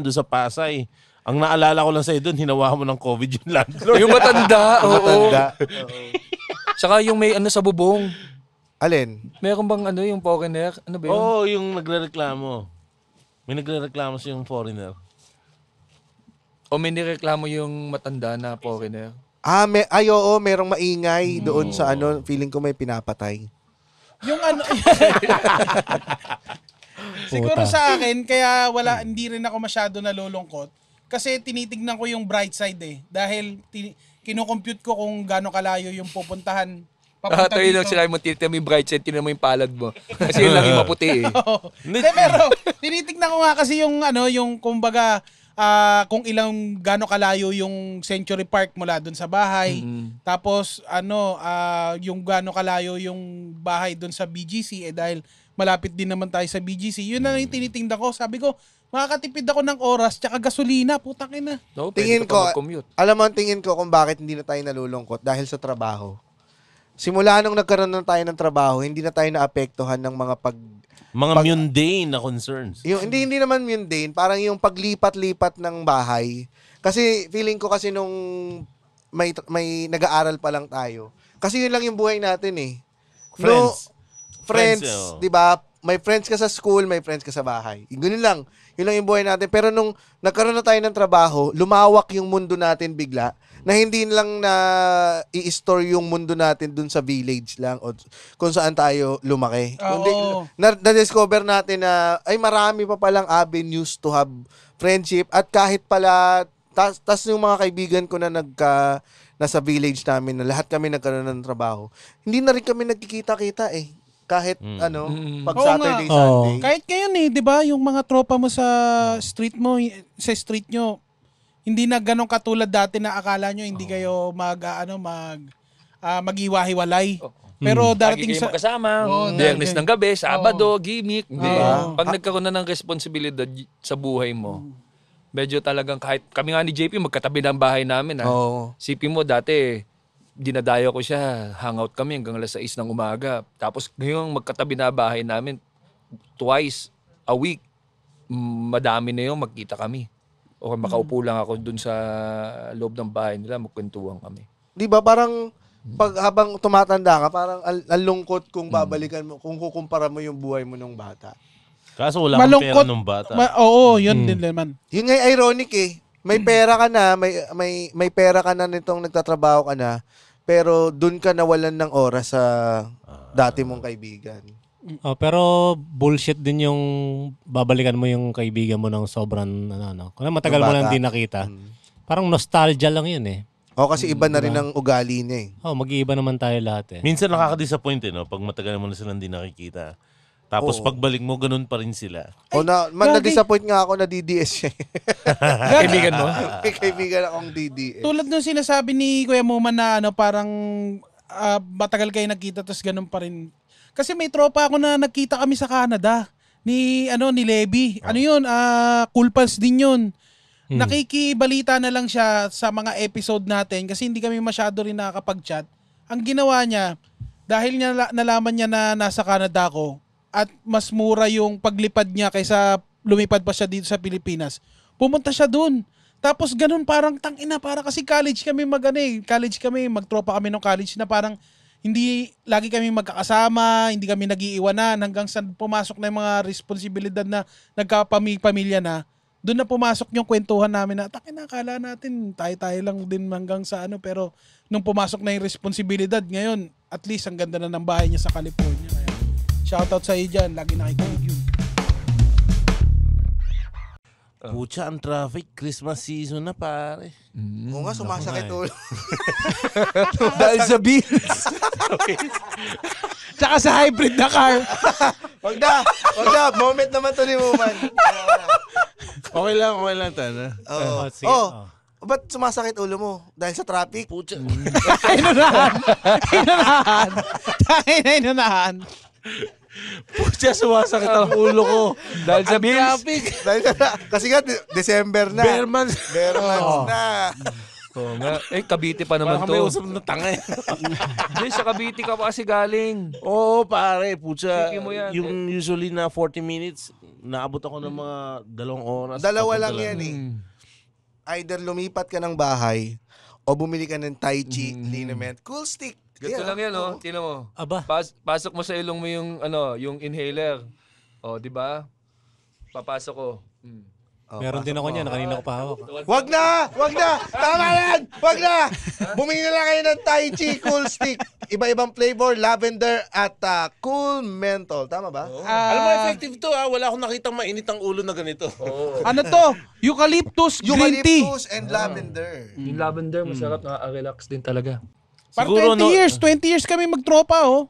sa Pasay. Ang naalala ko lang sa'yo dun, hinawa mo ng COVID yung landlord. Yung matanda. Oo. matanda. Tsaka yung may sa bubong. Alin? Meron bang yung foreigner? Ano ba yun? Oo, yung nagrereklamo. May nagrereklamo sa yung foreigner. O may nireklamo yung matanda na foreigner? Oo, merong maingay doon sa feeling ko may pinapatay. Yung siguro sa akin, kaya hindi rin ako masyado nalulungkot. Kasi tinitignan ko yung bright side eh. Dahil kinocompute ko kung gaano kalayo yung pupuntahan. Papunta Ito yun lang dito. sila mo, tinitin mo yung bright side, tinitin mo yung palad mo. Kasi yun lang yung maputi eh. Oo. Pero tinitignan ko nga kasi yung kumbaga, kung gaano kalayo yung Century Park mula dun sa bahay. Tapos yung gaano kalayo yung bahay dun sa BGC dahil malapit din naman tayo sa BGC. Yun na yung tinitingnan ko. Sabi ko, makakatipid ako ng oras tsaka gasolina. Putang ina. No, Tingin pwede ka pa ko, mag-commute. alam mo ang tingin ko kung bakit hindi na tayo nalulungkot dahil sa trabaho. Simula nung nagkaroon na tayo ng trabaho, hindi na tayo naapektuhan ng mga Mga mundane na concerns. hindi naman mundane, parang yung paglipat-lipat ng bahay. Kasi feeling ko kasi nung may nag-aaral pa lang tayo. Kasi yun lang yung buhay natin eh. Friends. Friends, Friends, 'di ba? May friends ka sa school, may friends ka sa bahay. Ganun lang. Yun lang yung buhay natin. Pero nung nagkaroon na tayo ng trabaho, lumawak yung mundo natin bigla na hindi lang na i-store yung mundo natin dun sa village lang o kung saan tayo lumaki. Kundi na-discover natin na ay marami pa palang avenues to have friendship at kahit pala tas yung mga kaibigan ko na nasa village namin na lahat kami nagkaroon ng trabaho. Hindi na rin kami nagkikita-kita eh. Kahit pag Oo Saturday, nga. Sunday. Kahit ngayon eh, 'di ba, yung mga tropa mo sa street nyo, hindi na ganun katulad dati na akala nyo hindi kayo mag-iwahiwalay. Pero Lagi darating kayo sa magkasama. Oo, Biyernes lagi. ng gabi, Sabado, gimmick. Diba? Pag nagkaroon na ng responsibilidad sa buhay mo, medyo talagang kahit kami nga ni JP magkatabi ng bahay namin. Oo. Sipin mo dati, dinadayo ko siya, hangout kami hanggang alas 6 ng umaga. Tapos ngayon magkatabi na bahay namin twice a week. Madami na yung magkita kami. O makaupo lang ako dun sa loob ng bahay nila, magkwentuhan kami. Di ba parang pag habang tumatanda ka, parang ang lungkot kung babalikan mo, kung kukumpara mo yung buhay mo nung bata. Kaso wala kang pera nung bata. Oo, yun din naman. Yun nga ironic eh. May pera ka na, may pera ka na nitong nagtatrabaho ka na, pero dun ka nawalan ng oras sa dati mong kaibigan. Pero bullshit din yung babalikan mo yung kaibigan mo ng sobrang kung matagal Yung mo bata. lang din nakita. Parang nostalgia lang yun eh. O kasi iba na rin ang ugali niya eh. Mag-iiba naman tayo lahat eh. Minsan nakaka-disappoint no? Pag matagal mo na silang di nakikita. Tapos pagbalik mo, ganun pa rin sila. Na-disappoint nga ako na DDS siya. Kaibigan mo? May kaibigan akong DDS. Tulad nung sinasabi ni Kuya Muman na parang matagal kayo nagkita tapos ganun pa rin. Kasi may tropa ako na nagkita kami sa Canada ni Levi. Ano yun? Cool Pals din yun. Nakikibalita na lang siya sa mga episode natin kasi hindi kami masyado rin nakakapag-chat. Ang ginawa niya, dahil nalaman niya na nasa Canada ako at mas mura yung paglipad niya kaysa lumipad pa siya dito sa Pilipinas, pumunta siya dun. Tapos ganun parang tangina, para kasi college kami magtropa kami nung college na parang hindi lagi kami magkakasama, hindi kami nag-iiwanan hanggang sa pumasok na yung mga responsibilidad na nagkapamilya na. Doon na pumasok yung kwentuhan namin na akala natin tayo lang din hanggang sa pero nung pumasok na yung responsibilidad ngayon, at least ang ganda na ng bahay niya sa California. Kaya shoutout sa iyo dyan, lagi nakikinig yun. Pucha, ang traffic. Christmas season na, pare. Oo nga, sumasakit ulo. Dahil sa bills. Tsaka sa hybrid na car. Wag na. Moment naman to ni Muman. Okay lang, Tana. Oo. sige. Oh. Ba't sumasakit ulo mo? Dahil sa traffic? Pucha. Inunahan. Pucha, sumasakit ang ulo ko. Dahil sa bills. Traffic. Kasi nga, December na. Bear months. Bare months na. Oo nga. Cavite pa naman Parang to. may usap na tanga. Hindi, sa Cavite ka pa kasi galing. Oo, pare. Pucha, Sige mo yan. yung usually na 40 minutes, naabot ako ng mga 2 oras. Dalawa Papunta lang yan eh. Either lumipat ka ng bahay o bumili ka ng Tai Chi liniment. Cool stick. Ganito lang yan, oh. Tingnan mo. Aba. Pasok mo sa ilong mo yung, yung inhaler. O, di ba? Papasok ko. Meron din ako niyan. Kanina ko pa hawak. Wag na! Tama yan! Wag na! Bumili na lang kayo ng Tai Chi Cool Stick. Iba-ibang flavor, lavender at cool menthol. Tama ba? Alam mo, effective to ha. Wala akong nakitang mainit ang ulo na ganito. Ano to? Eucalyptus green tea. Eucalyptus and lavender. Yung lavender, masarap. Nakaka-relax din talaga. Parang 20 years kami magtropa, oh.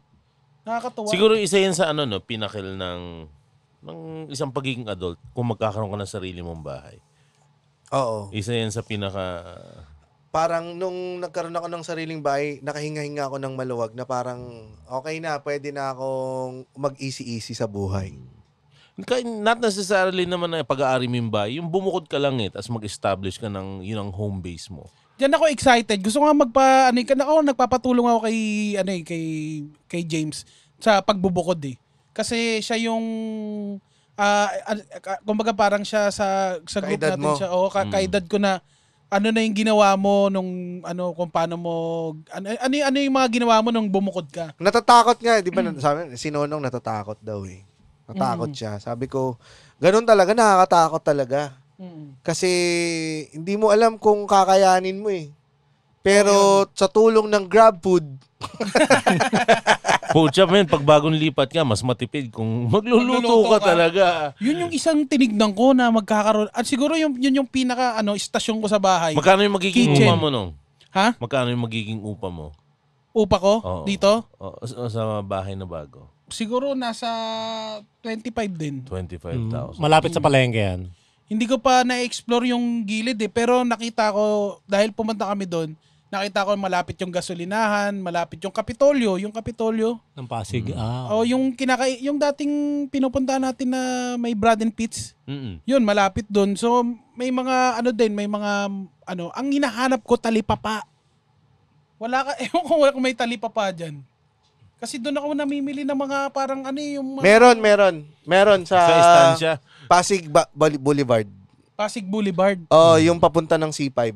Nakakatuwa. Siguro isa yan sa pinakil ng isang pagiging adult kung magkakaroon ka ng sarili mong bahay. Oo. Isa yan sa pinaka... Parang nung nagkaroon ako ng sariling bahay, nakahinga-hinga ako ng maluwag na parang okay na, pwede na akong mag-easy-easy sa buhay. Not necessarily naman na pag-aari mo yung bahay. Yung bumukod ka lang tapos mag-establish ka ng yun ang home base mo. Diyan ako excited. Gusto ko nga nagpapatulong ako kay James sa pagbubukod eh. Kasi siya yung kumbaga parang siya sa group Kaedad natin mo. siya. Oo, kaedad ko na ano na yung ginawa mo nung kung paano mo ano yung mga ginawa mo nung bumukod ka. Natatakot nga, di ba? Sabi, si Nonong natatakot daw eh. Natakot siya. Sabi ko, ganun talaga, nakakatakot talaga. Kasi hindi mo alam kung kakayanin mo eh. Pero sa tulong ng GrabFood, Pucha, men, pag bagong lipat ka, mas matipid kung magluluto ka talaga. Yun yung isang tinignan ko na magkakaroon. At siguro yun yung pinaka istasyon ko sa bahay. Magkano yung magiging Kitchen. upa mo nung? Ha? Magkano yung magiging upa mo? Upa ko? Oo. Dito? Sa bahay na bago. Siguro nasa 25 din. 25,000. Malapit sa palengke yan. Hindi ko pa na-explore yung gilid eh. Pero nakita ko, dahil pumunta kami doon, nakita ko malapit yung gasolinahan, malapit yung Kapitolyo. Yung Kapitolyo. Ng Pasig. O yung dating pinupunta natin na may Brad and Pitts. Yun, malapit doon. So may mga ang hinahanap ko talipapa. Ewan ko wala kung may talipapa dyan. Kasi doon ako namimili ng mga parang yung... Meron sa estansya. Pasig Boulevard. Pasig Boulevard. Oh, yung papunta ng C5.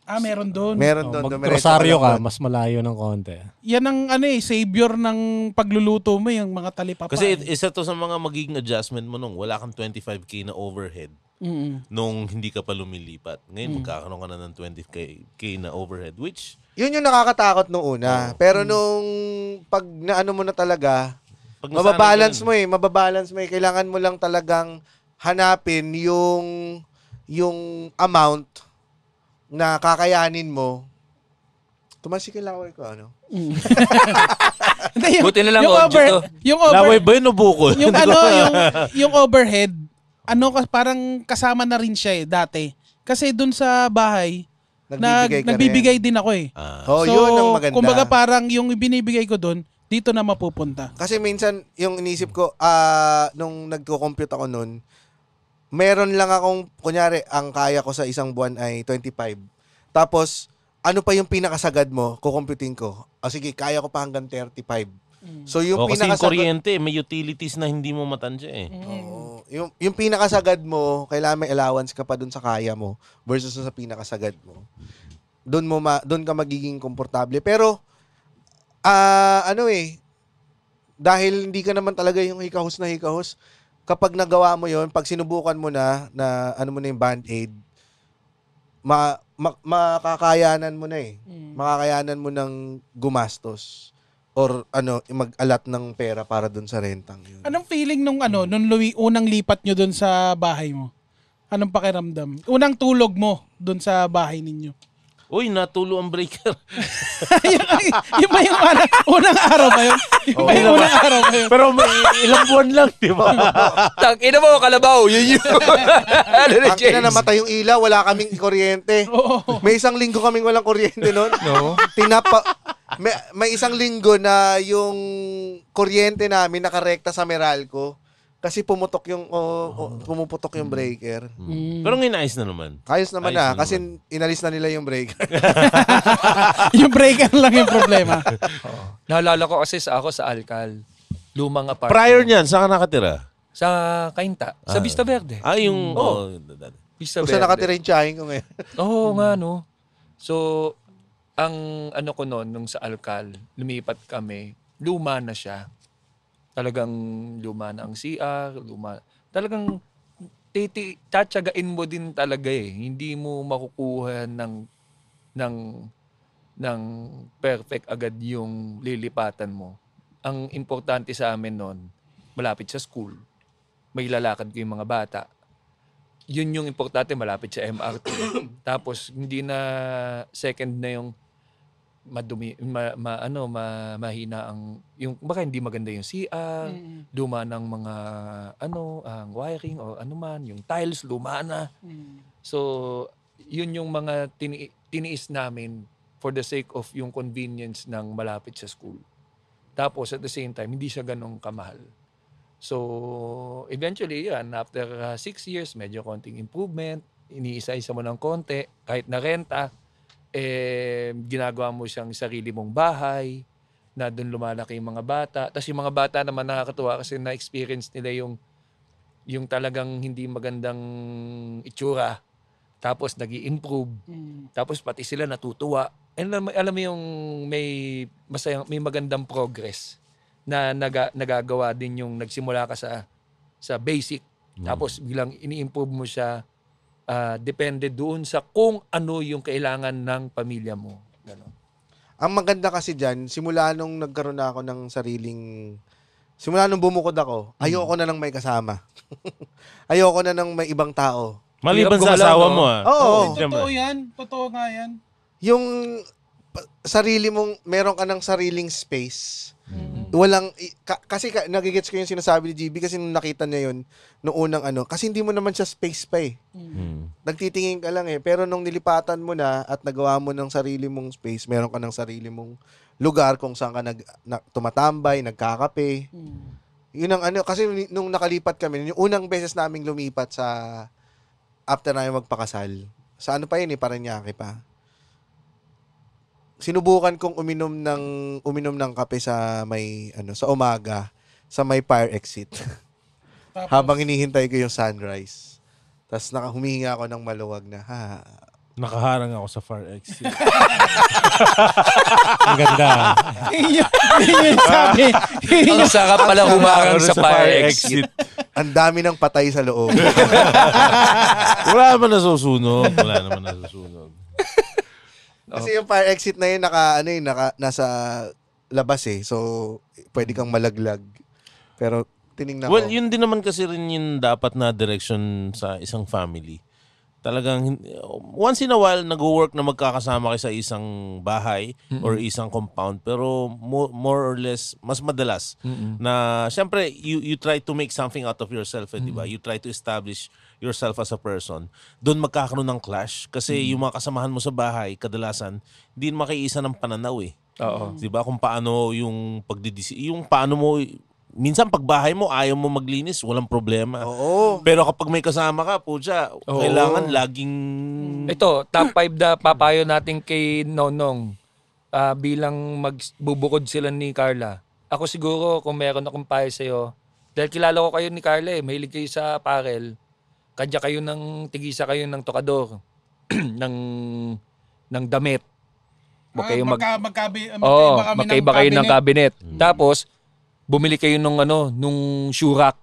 Meron doon. Meron doon. Mag-Rosario ka, mas malayo ng konti. Yan ang savior ng pagluluto mo, yung mga talipapa. Kasi isa to sa mga magiging adjustment mo nung wala kang 25k na overhead nung hindi ka pa lumilipat. Ngayon magkakaroon ka na ng 20k na overhead, which... Yun yung nakakatakot nung una. Pero nung pag naano mo na talaga, Pag mababalance mo eh. Kailangan mo lang talagang hanapin yung amount na kakayanin mo. Tumasik yung laway ko, Buti na lang audio to. Laway ba yun o bukol? yung overhead, parang kasama na rin siya dati. Kasi dun sa bahay, nagbibigay din ako eh. Yun ang maganda. Kumbaga parang yung ibinibigay ko dun, dito na mapupunta. Kasi minsan, yung inisip ko, nung nagko-compute ako nun, meron lang akong, kunyari, ang kaya ko sa isang buwan ay 25. Tapos, ano pa yung pinakasagad mo, kukomputing ko. Sige, kaya ko pa hanggang 35. So, yung kasi yung pinakasagad... kuryente, may utilities na hindi mo matansya eh. Oo. Yung pinakasagad mo, kailangan may allowance ka pa dun sa kaya mo versus sa pinakasagad mo. Doon ka magiging komportable. Pero, dahil hindi ka naman talaga yung hikahos na hikahos, kapag nagawa mo yon, pag sinubukan mo na yung Band-Aid, makakayanan mo na eh. Makakayanan mo ng gumastos or mag-alat ng pera para dun sa rentang yun. Anong feeling nung unang lipat nyo dun sa bahay mo? Anong pakiramdam? Unang tulog mo doon sa bahay ninyo. Uy, natulo ang breaker. Yung ba yung unang araw ba yun? Yung ba yung unang araw ba yun? Pero may ilang buwan lang, di ba? Ina mo, kalabaw. Yun yun. Ano na, Ang ina namatay yung ilaw, wala kaming kuryente. May isang linggo kaming walang kuryente noon. No? May isang linggo na yung kuryente namin nakarekta sa Meralco kasi pumutok yung breaker. Pero ngayon ayos na naman. Ayos naman Ayos na na kasi inalis na nila yung breaker. Yung breaker lang yung problema. Naalala ko kasi ako sa Alcal. Lumang apartment. Prior niyan, saan ka nakatira? Sa Cainta. Sa Vista Verde. Yung... Vista Kung Verde. saan nakatira yung tiyahing ko ngayon. Oo nga, no? So, ang ano ko noon, nung sa Alcal, lumipat kami, luma na siya. Talagang luma na ang CR, luma. Talagang tatsagain mo din talaga eh. Hindi mo makukuha ng perfect agad yung lilipatan mo. Ang importante sa amin noon, malapit sa school. May lalakad ko yung mga bata. Yun yung importante, malapit sa MRT. Tapos hindi na second na yung madumi, mahina ang yung baka hindi maganda yung CR, luma ng mga ang wiring o ano man, yung tiles luma na. So, yun yung mga tiniis namin for the sake of yung convenience ng malapit sa school. Tapos at the same time, hindi siya ganong kamahal. So, eventually, yan, after 6 years, medyo konting improvement, iniisa-isa mo ng konti, kahit na renta, ginagawa mo siyang sarili mong bahay, na doon lumalaki yung mga bata. Tapos yung mga bata naman nakakatuwa kasi na-experience nila yung talagang hindi magandang itsura. Tapos nag-i-improve. Tapos pati sila natutuwa. And alam mo yung may magandang progress na nagagawa din yung nagsimula ka sa basic. Tapos biglang ini-improve mo siya. Depende doon sa kung ano yung kailangan ng pamilya mo. Ganon. Ang maganda kasi dyan, simula nung nagkaroon na ako ng simula nung bumukod ako, ayoko na nang may kasama. Ayoko na nang may ibang tao. Maliban Hirap sa gumalaw, asawa no? mo Oo. Totoo yan. Totoo nga yan. Yung sarili mong, meron ka ng sariling space. Walang, kasi nagigets ko yung sinasabi ni GB kasi nung nakita niya yun, nung unang kasi hindi mo naman siya space pa eh. Nagtitingin ka lang eh. Pero nung nilipatan mo na at nagawa mo ng sarili mong space, meron ka ng sarili mong lugar kung saan ka tumatambay, nagkakape. Yun ang kasi nung nakalipat kami, yung unang beses naming lumipat sa after namin magpakasal, sa pa yun eh, Parañaque pa. Sinubukan kong uminom ng kape sa may sa umaga sa may fire exit. Habang hinihintay ko yung sunrise. Tapos humihinga ako ng maluwag na Nakaharang ako sa far exit. Ang ganda. Yun sabi. Ang sarap pala humarang sa fire exit. Ang dami ng patay sa loob. Wala naman nasusunog. Kasi yung fire exit na yun nasa labas eh. So pwede kang malaglag. Pero tiningnan ko. Well, yun din naman kasi rin yung dapat na direction sa isang family. Talagang once in a while nag-work na magkakasama kayo sa isang bahay or isang compound, pero more or less mas madalas na syempre you try to make something out of yourself, di ba? You try to establish yourself as a person. Doon magkakaroon ng clash kasi yung mga kasamahan mo sa bahay kadalasan hindi makiisa ng pananaw eh. Oo. Di ba? Kung paano yung yung paano mo minsan pag bahay mo, ayaw mo maglinis, walang problema. Oo. Pero kapag may kasama ka, pucha, kailangan laging... Ito, top 5 na papayo natin kay Nonong bilang magbubukod sila ni Carla. Ako siguro, kung meron akong payo sa'yo, dahil kilala ko kayo ni Carla mahilig kayo sa apparel, kadya kayo tigisa kayo ng tokador, ng damit. Magkaiba kayo ng cabinet. Tapos, bumili kayo nung shoe rack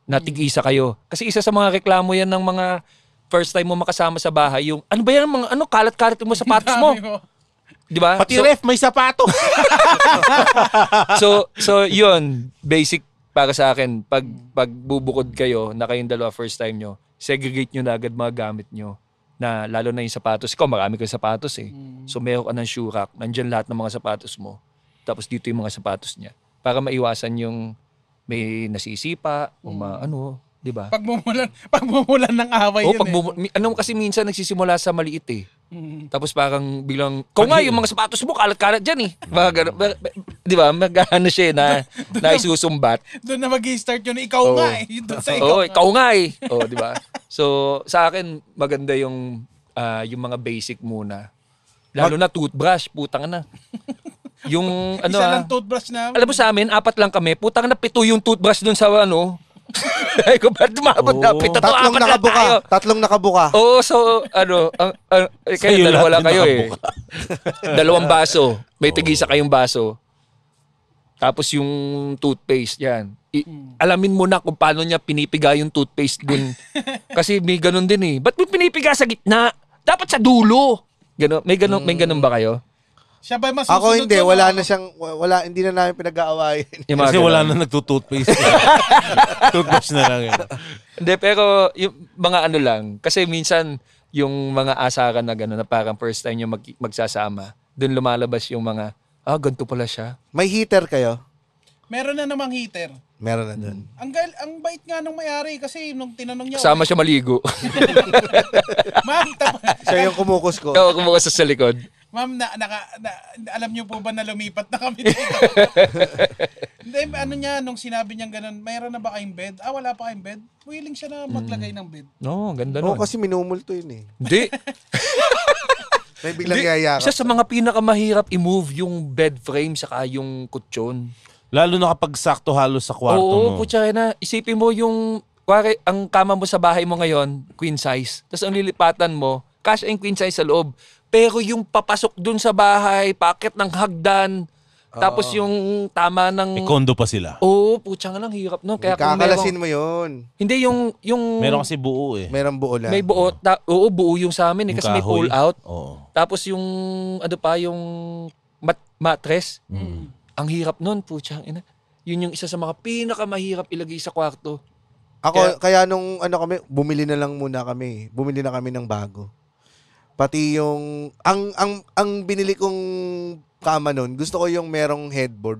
na tig-isa kayo. Kasi isa sa mga reklamo yan ng mga first time mo makasama sa bahay, yung ano ba yan, mga kalat-kalat mo sapatos mo. Di ba? Pati ref, may sapato. So yun, basic para sa akin, pag bubukod kayo na kayong dalawa first time nyo, segregate nyo na agad mga gamit nyo. Na lalo na yung sapatos. Ikaw, marami kang sapatos eh. So meron ka ng shoe rack. Nandyan lahat ng mga sapatos mo. Tapos dito yung mga sapatos niya. Para maiwasan yung may nasisipa o di ba? Pagmumulan ng away yun Kasi minsan nagsisimula sa maliit eh. Tapos parang bilang, yung mga sapatos mo, kalat-kalat dyan eh. Di ba? Mag-ano siya na isusumbat. Doon na mag-i-start yun, ikaw nga eh. Doon sa ikaw. Ikaw nga eh. Di ba? So, sa akin, maganda yung mga basic muna. Lalo na toothbrush, putang na. Yung Isa lang toothbrush na. Alam mo sa amin, 4 lang kami, putang na 7 yung toothbrush dun sa Ay ko ba't dumabot na 7 to 4 lang tayo. Tatlong nakabuka. Oo, so kayo dalawa lang kayo eh. 2 baso. May tigisa kayong baso. Tapos yung toothpaste, yan. Alamin mo na kung paano niya pinipiga yung toothpaste dun. Kasi may ganun din eh. Ba't mo pinipiga sa gitna? Dapat sa dulo. Ganun, may ganun ba kayo? Siya ba masusunod? Ako hindi, hindi na namin pinag-aawayin. Kasi wala na nagtutoothpaste. Toothbrush na lang yun. Hindi, pero yung mga lang, kasi minsan yung mga asaran na gano'n na parang first time yung magsasama, dun lumalabas yung mga, ganito pala siya. May heater kayo? Meron na namang heater. Meron na dun. Ang bait nga nung may-ari kasi nung tinanong niya. Kasama siya maligo. Ma'am, siya yung kumukus ko. Oo, kumukus sa likod. Ma'am, alam niyo po ba na lumipat na kami dito? Hindi, nung sinabi niya ganun, mayroon na ba kayong bed? Wala pa kayong bed? Willing siya na maglagay ng bed. No, ganda nun. Kasi minumulto yun eh. Hindi. May biglang yayakap. Isa sa mga pinakamahirap i-move yung bed frame saka yung kutsyon. Lalo na kapag sakto halos sa kwarto mo. Oo, putya na. Isipin mo yung, ang kama mo sa bahay mo ngayon, queen size. Tapos ang lilipatan mo, kasya yung queen size sa loob. Pero yung papasok dun sa bahay, packet ng hagdan, tapos yung tama ng... May kondo pa sila. Oo, putya nga lang, hirap no. Kaya kakalasin mo yun. Hindi, yung... Meron kasi buo eh. Meron buo lang. May buo. Buo yung sa amin eh, kasi may pull out. Oo. Tapos yung, yung mattress. Ang hirap nun, putya. Yun yung isa sa mga pinakamahirap ilagay sa kwarto. Kaya nung kami, bumili na lang muna kami. Bumili na kami ng bago. Pati yung ang binili kong kama nun, gusto ko yung merong headboard.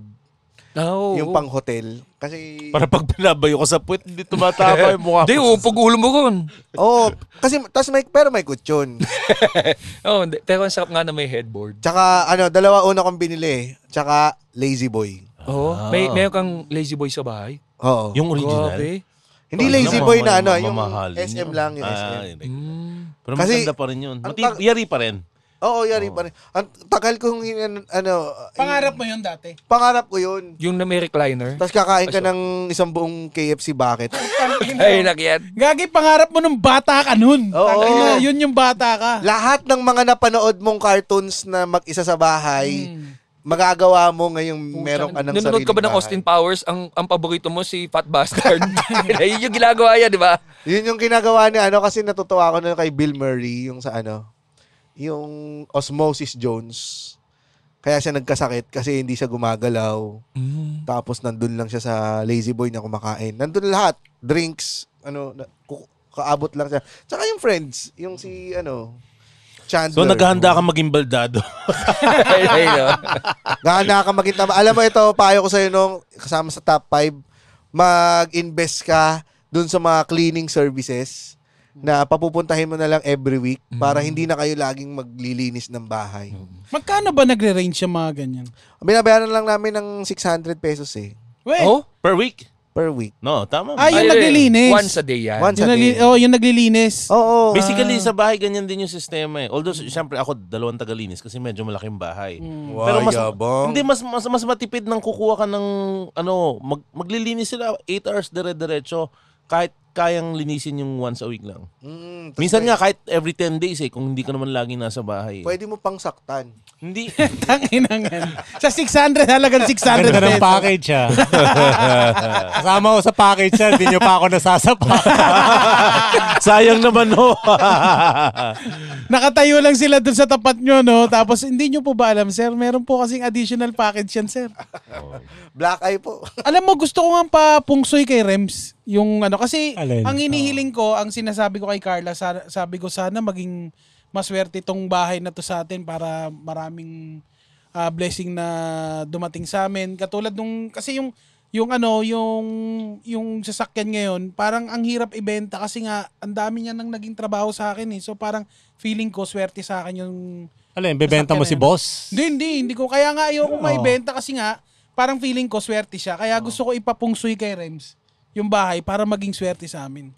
Yung pang hotel. Kasi para pag binabayo ko sa puwet, hindi tumatama yung mukha ko. Hindi, upog ulo mo ron. kasi pero may kutsyon. Pero ang sarap nga na may headboard. Tsaka 2 una kong binili. Tsaka Lazy Boy. May kang Lazy Boy sa bahay? Oo. Yung original? Grabe. Hindi Lazy Boy na yung mamahalin SM yun. lang, yung SM. Pero Kasi, maganda pa rin yun. Yari pa rin. Oo, yari pa rin. Ang takal kong pangarap mo yun dati? Pangarap ko yun. Yung na may recliner? Tapos kakain ka ng isang buong KFC bucket. Ay, nakyan. Gagi, pangarap mo nung bata ka nun. Oo. Yun yung bata ka. Lahat ng mga napanood mong cartoons na mag-isa sa bahay, magagawa mo ngayong meron ka ng sariling nanonood ka ba ng bahay. Austin Powers? Ang paborito mo si Fat Bastard. Yun yung ginagawa yan, di ba? Yun yung ginagawa niya, kasi natutuwa ako na kay Bill Murray, yung sa yung Osmosis Jones. Kaya siya nagkasakit kasi hindi siya gumagalaw. Tapos nandun lang siya sa Lazy Boy na kumakain. Nandun lahat. Drinks, kaabot lang siya. Tsaka yung friends, yung si, Chandler. So naghahanda ka maging baldado. Naghahanda ka maging tama. Alam mo ito, payo ko sa'yo nung kasama sa top 5, mag-invest ka dun sa mga cleaning services na papupuntahin mo na lang every week para hindi na kayo laging maglilinis ng bahay. Magkano ba nagre-range yung mga ganyan? Binabayaran lang namin ng 600 pesos eh. Per week? Per week. No, tama. Yung naglilinis. Once a day yan. Once a day. Yung naglilinis. Oo. Basically, sa bahay, ganyan din yung sistema eh. Although, syempre, ako, 2 tagalinis kasi medyo malaking bahay. Pero hindi, mas matipid nang kukuha ka ng, maglilinis sila 8 hours dire-diretso kahit kayang linisin yung once a week lang. Minsan nga, kahit every 10 days eh, kung hindi ka naman laging nasa bahay. Pwede mo pang saktan. Hindi. Tanginangan. Sa 600, halagang 600 Ganda ng pesos. package siya. Kasama ko sa package siya, hindi nyo pa ako nasasapa. Sayang naman, no? Nakatayo lang sila dun sa tapat nyo, no? Tapos, hindi nyo po ba alam, sir? Meron po kasing additional package yan, sir. Black eye po. Alam mo, gusto ko nga pa pungsoy kay Rems. Yung kasi Alin? Ang hinihiling ko, ang sinasabi ko kay Carla, sabi ko sana maging maswerte itong bahay na to sa atin para maraming blessing na dumating sa amin. Katulad nung, kasi yung sasakyan ngayon, parang ang hirap ibenta kasi nga ang dami niya nang naging trabaho sa akin eh. So parang feeling ko swerte sa akin yung Alin, bebenta mo si boss? Hindi ko. Kaya nga ayoko maibenta kasi nga parang feeling ko swerte siya. Kaya gusto ko ipapungsoy kay Rems yung bahay para maging swerte sa amin.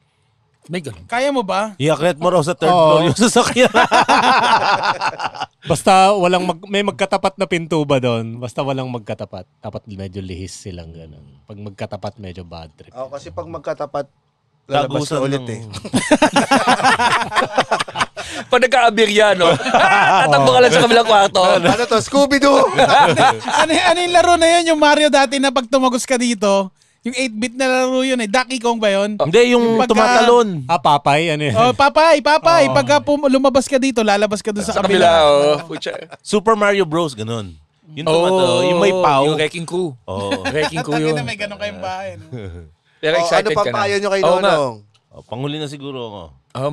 May ganun. Kaya mo ba? Iakret mo raw sa third floor yung sasakyan. Basta may magkatapat na pinto ba doon? Basta walang magkatapat. Dapat medyo lihis silang ganun. Pag magkatapat, medyo bad trip. Kasi pag magkatapat, lalabas ka ulit eh. Pag nagka-abirya, no? Tatakbo ka lang sa kabilang kwarto. Ano to? Scooby-Doo! ano yung laro na yun? Yung Mario dati na pag tumagos ka dito, yung 8-bit na laro yun eh. Donkey Kong ba yun? Hindi, yung tumatalon. Papay? Ano yun? Oh, papay. Pagka lumabas ka dito, lalabas ka dun sa kabila. Super Mario Bros, ganun. Yung tumatalon, yung may pau. Yung Wrecking Crew. Wrecking Crew Tangina, yun. may ganun kayong bahay. No? Pero excited ano ka pampayo na. nyo kay Nonong? Panghuli na siguro ako.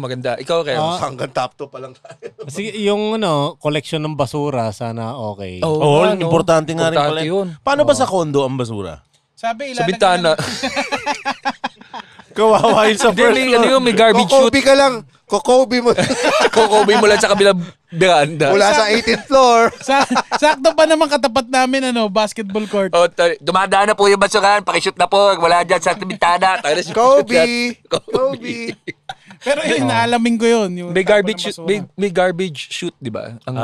Maganda. Ikaw, Rems. Hanggang top 2 pa lang tayo. Kasi yung collection ng basura, sana okay. Oo, importante nga rin pala. Yun. Paano ba sa kondo ang basura? Sabi, Sa bintana. Kawawa yun sa first floor. May garbage chute. Kokobi ka lang. Kokobi mo. Kukubi mo lang sa kabilang veranda. Mula sa 18th floor. Sakto pa naman katapat namin, basketball court. Dumadaan na po yung basurahan. Pakishoot na po. Wala dyan sa bintana. Kobe. Pero yun, naalamin ko yun. Yung May takbo garbage ng shoot, basura. may garbage shoot, di ba? Ang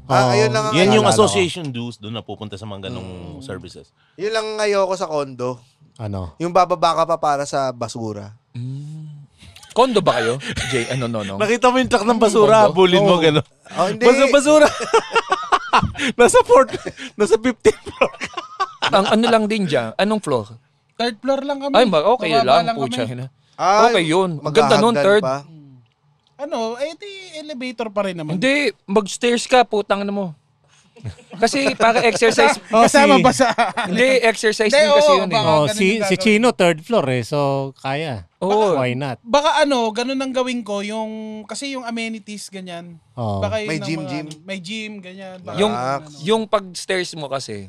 Ayun lang ang Yan yung naalala association dues doon na pupunta sa mga ganong services. ko. Yun lang ang ayoko sa kondo. Ano? Yung bababa ka pa para sa basura. Kondo ba kayo? Jay, no. Nakita mo yung truck ng basura, bulin mo gano'n. Oh, hindi. Basura. nasa 15th floor ka. Ang ano lang din dyan. Anong floor? Third floor lang kami. Ay, okay Bababa lang. kami. Pucha. Ay, Okay yun. Ang ganda nun, maghahagdan third. pa. Di elevator pa rin naman. Hindi, mag-stairs ka, putang na mo. Kasi para exercise. Kasama ba sa... Hindi, exercise Hindi, din kasi oo, yun eh. baka- ganun Si yung gagawin. Chino, third floor eh. So, kaya. Oo. Why not? Baka ganun ang gawin ko, kasi yung amenities, ganyan. Oo. Baka yun May ang gym, mga- gym. May gym, ganyan. Baka Yung pag-stairs mo kasi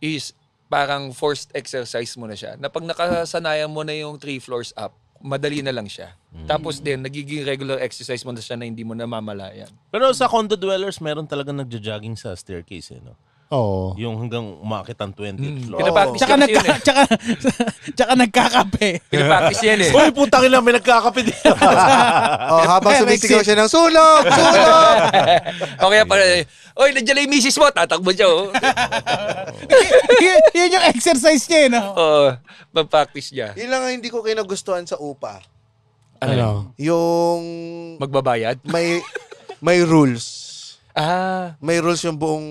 is parang forced exercise mo na siya. Na pag nakasanayan mo na yung 3 floors up, madali na lang siya. Tapos din, nagiging regular exercise mo na siya na hindi mo namamalayan. Pero sa condo dwellers, meron talaga nagja-jogging sa staircase. Oo. Yung hanggang umakit ang 20th floor. Pinapractice Tsaka, kasi yun eh. tsaka nagkakape. Pinapractice yan eh. Uy, putang ina, may nagkakape dito. Habang sumisigaw siya ng sulog! Sulog! O kaya pala, oy, nandiyan na yung misis mo, tatakbo siya. Oh. Yun yung exercise niya, no? Oo, mag-practice niya. Yun lang ang hindi ko kinagustuhan sa upa. Ano? Yung Magbabayad? may rules. May rules yung buong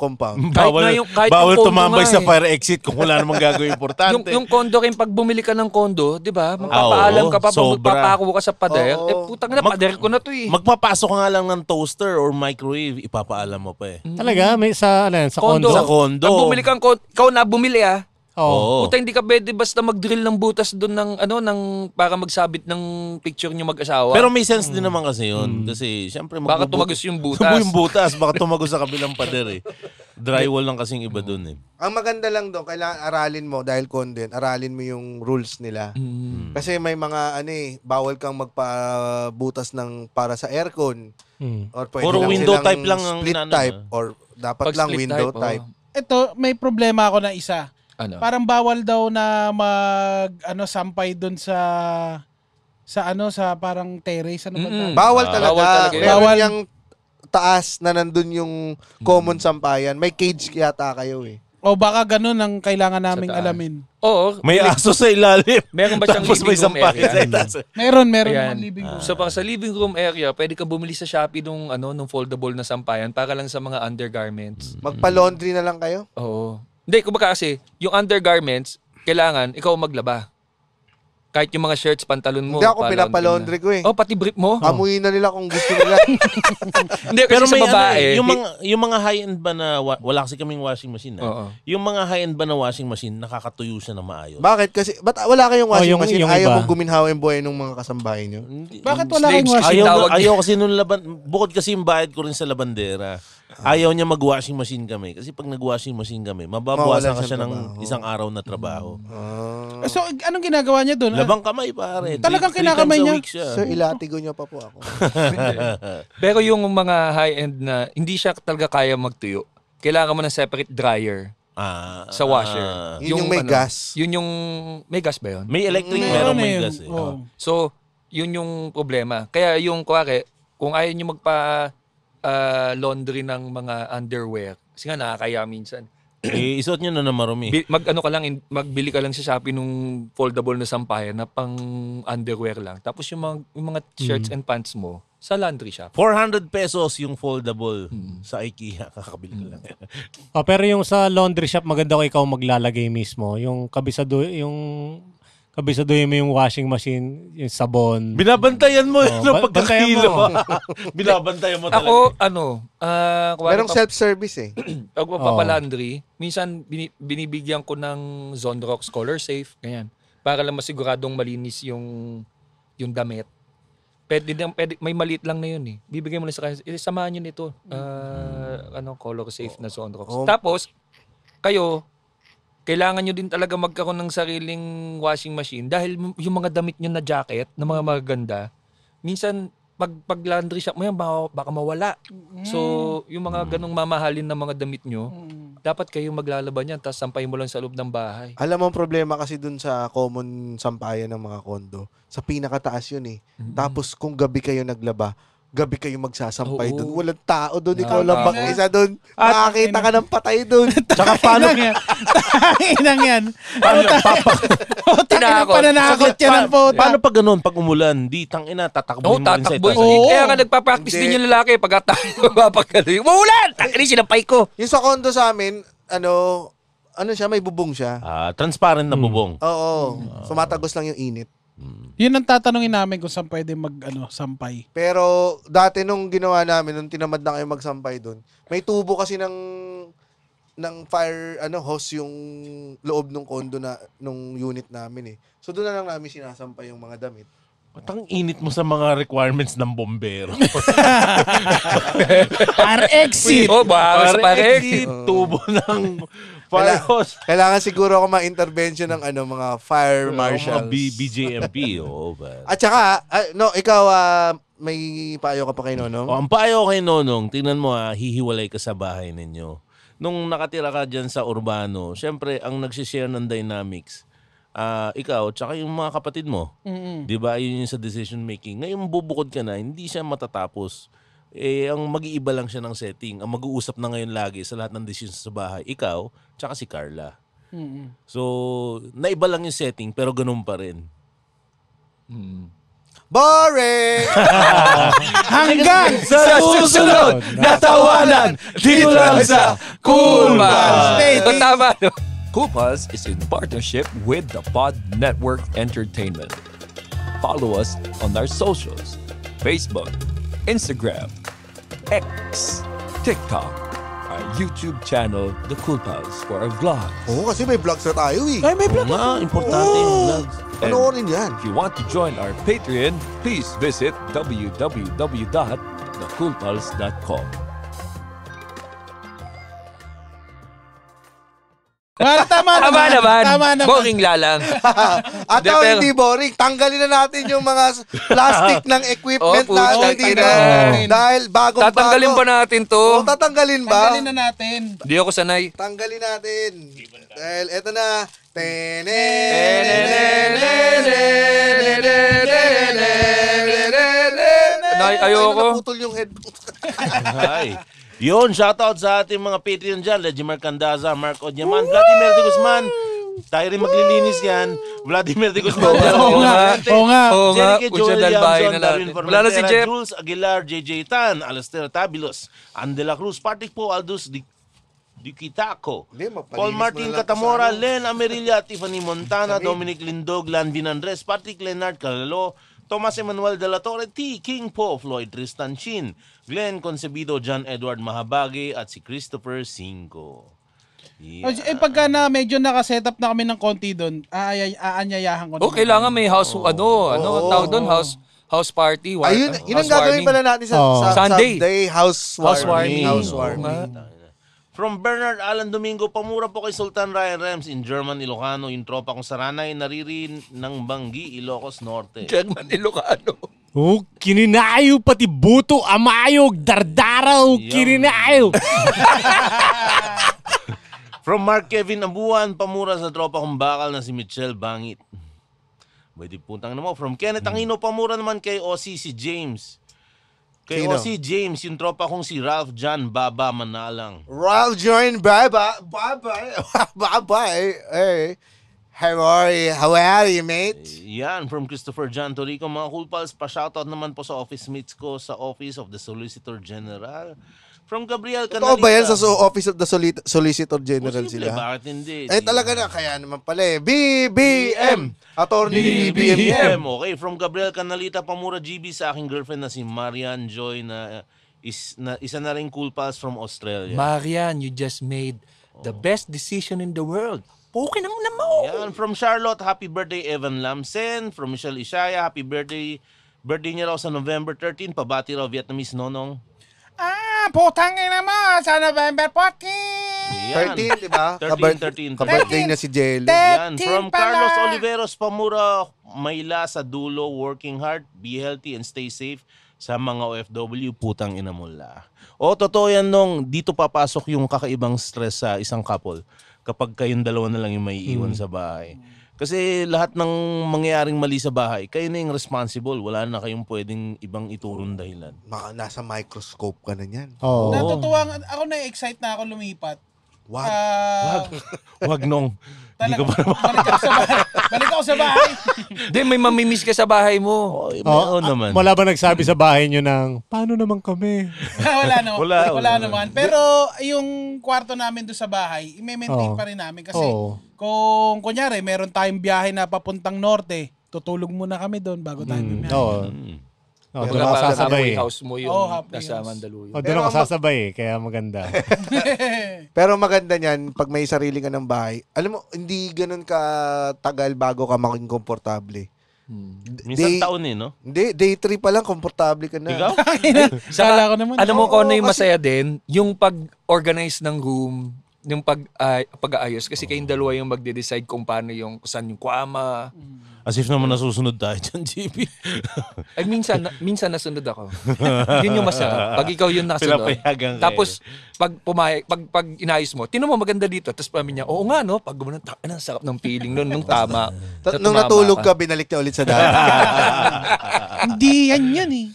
compound. kahit Bawal ang condo tumambay nga sa eh. fire exit kung wala namang gagawin importante. Yung condo rin, pag bumili ka ng condo, di ba? Magpapaalam ka pa, sobra. magpapako ka sa pader. Oo. Putang na, pader ko na to eh. Magpapasok ka nga lang ng toaster or microwave, ipapaalam mo pa eh. Talaga? May sa Condo. condo? Sa condo. Pag bumili kang condo, ikaw na bumili Oo. Puta, hindi ka pwede basta mag-drill ng butas doon ng para magsabit ng picture niyo mag-asawa. Pero may sense din naman kasi yun. Kasi syempre Baka tumagos yung butas. yung butas. Baka tumagos sa kabilang pader eh. Drywall lang kasing iba dun eh. Ang maganda lang doon, kailangan aralin mo dahil content, aralin mo yung rules nila. Kasi may mga bawal kang magpabutas ng para sa aircon. Or pwede Puro lang window silang type lang ang split inaano type na. or dapat Pag lang split window type, type. Ito, may problema ako na isa. Ano? Parang bawal daw na sampay doon sa parang terrace. Ano ba tawag? Bawal talaga. Bawal talaga yun. Meron Bawal. yung taas na nandun yung common sampayan. May cage yata kayo eh. O baka ganun ang kailangan naming Sa taas. alamin. Oo. May aso sa ilalim. Meron ba siyang Tapos may living room sampayan area? sa itaas. Meron Ayan. naman living room. So para sa living room area, pwede ka bumili sa Shopee nung foldable na sampayan para lang sa mga undergarments. Magpa-laundry na lang kayo. Oo. Hindi, kumbaga kasi, yung undergarments, kailangan ikaw maglaba. Kahit yung mga shirts, pantalon mo. Hindi ako pa-laundry pinapalaundry na. ko eh. Oh, pati brief mo? Amuyin na nila kung gusto nila. Hindi, kasi Pero sa may babae. yung mga high-end ba na, wala kasi kaming washing machine Oo. Yung mga high-end ba na washing machine, nakakatuyo siya na maayos? Bakit? Kasi, ba't wala kayong washing yung- machine? yung Ayaw iba. mong guminhawa yung buhay ng mga kasambahay nyo? Bakit wala Slaves. kayong washing? Ayaw kasi nung bukod kasi yung bayad ko rin sa labandera. Ayaw niya mag-washing machine kami. Kasi pag nag-washing machine kami, mababawasan Mawalan ka siya siyang ng trabaho. isang araw na trabaho. So, anong ginagawa niya doon? Labang kamay, pare. Talagang 3 kinakamay times a niya? week siya. So, ilatigo nyo pa po ako. Pero yung mga high-end na hindi siya talaga kaya magtuyo, kailangan mo ng separate dryer sa washer. Yun yung may gas. Yun yung... May gas ba yun? May electric, Meron meron may eh. gas eh. Oo. So, yun yung problema. Kaya yung kuwari, kung ayaw nyo laundry ng mga underwear, kasi nga nakakaya minsan. Isuot nyo na marumi. Magbili ka lang sa Shopee nung foldable na sampayan na pang underwear lang. Tapos yung mga shirts and pants mo, sa laundry shop. 400 pesos yung foldable sa IKEA. Kakabili ko lang. Pero yung sa laundry shop, maganda ko ikaw maglalagay mismo. Yung kabisado mo yung washing machine, yung sabon. Binabantayan mo yun ng bantayan pagkakilo. mo. Binabantayan mo talaga. Ako, kuwari Merong self-service eh. pag papalandry, minsan binibigyan ko ng Zonrox Color Safe, ganyan. Para lang masiguradong malinis yung damit. Pwede, may maliit lang na yun eh. Bibigyan mo lang sa kanya, samahan nyo nito. Color Safe na Zonrox. Oh. Tapos, kayo, kailangan nyo din talaga magkaroon ng sariling washing machine dahil yung mga damit nyo na jacket, na mga magaganda, minsan, pag laundry shop mo yan, baka mawala. So, yung mga ganong mamahalin na mga damit nyo, dapat kayo maglalaban yan, tapos sampayin mo lang sa loob ng bahay. Alam mo ang problema kasi dun sa common sampayan ng mga kondo. Sa pinakataas yun eh. Tapos kung gabi kayo naglaba, gabi kayo magsasampay Oo. dun. Walang tao dun. Ikaw Nakaka- lang mag-isa dun. Nakakita ka ng patay dun. Tsaka paano, Inang yan. Utang pananakot yan ng puta. paano pag ganun, pag umulan, di tangina, tatakbo Oo, mo rin sa tatakbo. itaas. Oo. Kaya nga nagpa-practice Hindi. din yung lalaki pag tayo mapagkali. Maulan! Takili sinampay ko. Yung sa kondo sa amin, ano siya, may bubong siya. Transparent na bubong. Oo. Sumatagos lang yung init. Yun ang tatanungin namin kung saan pwede sampay. Pero dati nung ginawa namin, nung tinamad na kayo magsampay doon, may tubo kasi ng fire hose yung loob ng kondo na nung unit namin eh. So doon na lang namin sinasampay yung mga damit. Ang init mo sa mga requirements ng bombero. RX! Oh, baka sa parek. Tubo ng fire hose. Kailangan siguro ako ma-intervention ng mga fire marshals. BJMP. At saka, ikaw may payo ka pa kay Nonong? Ang payo kay Nonong, tingnan mo hihiwalay ka sa bahay ninyo. Nung nakatira ka dyan sa urbano, syempre, ang nagsishare ng dynamics, ikaw, tsaka yung mga kapatid mo. Di ba? Yun yung sa decision making. Ngayon, bubukod ka na, hindi siya matatapos. Ang mag-iiba lang siya ng setting. Ang mag-uusap na ngayon lagi sa lahat ng decisions sa bahay, ikaw, tsaka si Carla. So, naiba lang yung setting, pero ganun pa rin. Boring! Hanggang Sa susunod na tawanan, dito lang sa Cool Pals. Tama. Cool Pals is in partnership with the Pod Network Entertainment. Follow us on our socials, Facebook, Instagram, X, TikTok, our YouTube channel, The Cool Pals, for our vlogs. Oo, kasi may vlogs na tayo eh. Ay, may vlog. Importante yung vlogs. Panoorin yan. If you want to join our Patreon, please visit www.thecoolpals.com. Tama Tama naman. Tama naman. Boring lalang. At Hindi, pero- hindi boring. Tanggalin na natin yung mga plastic ng equipment Oh, natin puta, dito. ina. Dahil bagong Tatanggalin bago. ba natin to? O, tatanggalin ba? Tanggalin na natin. Hindi ako sanay. Tanggalin natin. Dahil eto na. Ayoko. Naputol yung headphone. Ay. Yun, shoutout sa ating mga Patreon dyan. Legimar Candaza, Mark Odyaman, Vladimir de Guzman. Tayo rin maglilinis yan. Vladimir de Guzman. Oo nga. Oo nga. Oo nga. Jericho Unsya Joel dalbahin Yamson, na Darwin natin. Wala na si Formentera, Jeff. Jules Aguilar, JJ Tan, Alastair Tabilos, Andela Cruz, Patrick Po, Aldous, Dikitaco, Hindi, mapalinis Paul mo Martin na lang Catamora, sa ano. Len Amerilla, Tiffany Montana, Dominic Lindog, Lanvin Andres, Patrick Leonard Calalo, Thomas Emmanuel de la Torre, T. King Po, Floyd Tristan Chin, Glenn Concebido, John Edward Mahabagi, at si Christopher Cinco. Yeah. Pagka na medyo nakasetup na kami ng konti doon, aanyayahan ko. Oh, kailangan may house, tawag doon, house party. Ayun, yun ang gagawin pala natin sa Sunday. housewarming. Housewarming. From Bernard Alan Domingo, pamura po kay Sultan Ryan Rems in German, Ilocano, yung tropa kong saranay, naririn ng Banggi, Ilocos Norte. German Ilocano. Oh, kininayo pati buto, amayog, dardaraw, kininayo. From Mark Kevin Abuan, pamura sa tropa kong bakal na si Michelle Bangit. Pwede putang na mo. From Kenneth Angino, pamura naman kay OC si James. Kay Sino? OC James, yung tropa kong si Ralph John Baba Manalang. Ralph join bye-bye. Bye-bye. Hey. How are you, mate? Yan, from Christopher John Torico, mga cool pals, pa-shoutout naman po sa office mates ko sa Office of the Solicitor General. From Gabriel Canalita. Totoo ba yan sa Office of the Solicitor General Posible, sila? bakit hindi? Talaga na, kaya naman pala eh. BBM! Attorney BBM. Okay, from Gabriel Canalita, pamura GB sa aking girlfriend na si Marian Joy na isa na rin cool pals from Australia. Marian, you just made the best decision in the world. Pukin ang mo. Yan, from Charlotte, happy birthday Evan Lamsen. From Michelle Ishaya, happy birthday. Birthday niya raw sa November 13, pabati raw Vietnamese nonong. Putang ina mo sa November 14. Yan. 13, di ba? 13. Ka-birthday na si Jello. Yan, 13 from pala. Carlos Oliveros, pamura, Mayla sa dulo, working hard, be healthy and stay safe sa mga OFW, putang ina mo la. O, totoo yan nung dito papasok yung kakaibang stress sa isang couple kapag kayong dalawa na lang yung may iwan sa bahay. Kasi lahat ng mangyayaring mali sa bahay, kayo na yung responsible. Wala na kayong pwedeng ibang iturong dahilan. Nasa microscope ka na niyan. Oh. Natutuwa, ako na-excite na ako lumipat. Wag. Wag nung. Hindi ka Talaga, pa balik ako sa bahay. Di, may mamimiss ka sa bahay mo. Oo naman. Wala ba nagsabi sa bahay nyo ng, paano naman kami? Wala naman. Wala Naman. Pero yung kwarto namin doon sa bahay, i-maintain pa rin namin. Kasi kung kunyari, meron tayong biyahe na papuntang norte, tutulog muna kami doon bago tayo bumiyahe. Oo. Oh, doon ako Para sasabay. halfway house mo yung halfway nasa house. Mandaluyong. Oh, doon ako sasabay kaya maganda. Pero maganda niyan, pag may sarili ka ng bahay, alam mo, hindi ganun katagal bago ka maging komportable. Minsan taon no? Hindi, day 3 pa lang, komportable ka na. Ikaw? Kala ko naman. Alam mo kung ano yung kasi- masaya din? Yung pag-organize ng room, yung pag-aayos. Kasi kayong dalawa yung magde-decide kung paano kung saan yung kwama. As if naman nasusunod tayo dyan, JP. Ay, minsan nasunod ako. Yun yung masarap. Pag ikaw yung nasunod. Pinapayagan kayo. Tapos, pag inayos mo, tinan mo maganda dito. Tapos pamin niya, oo nga no, pag gumanon, ang sarap ng feeling nun, nung tama. Nung natulog ka, binalik niya ulit sa dati. Hindi yan eh.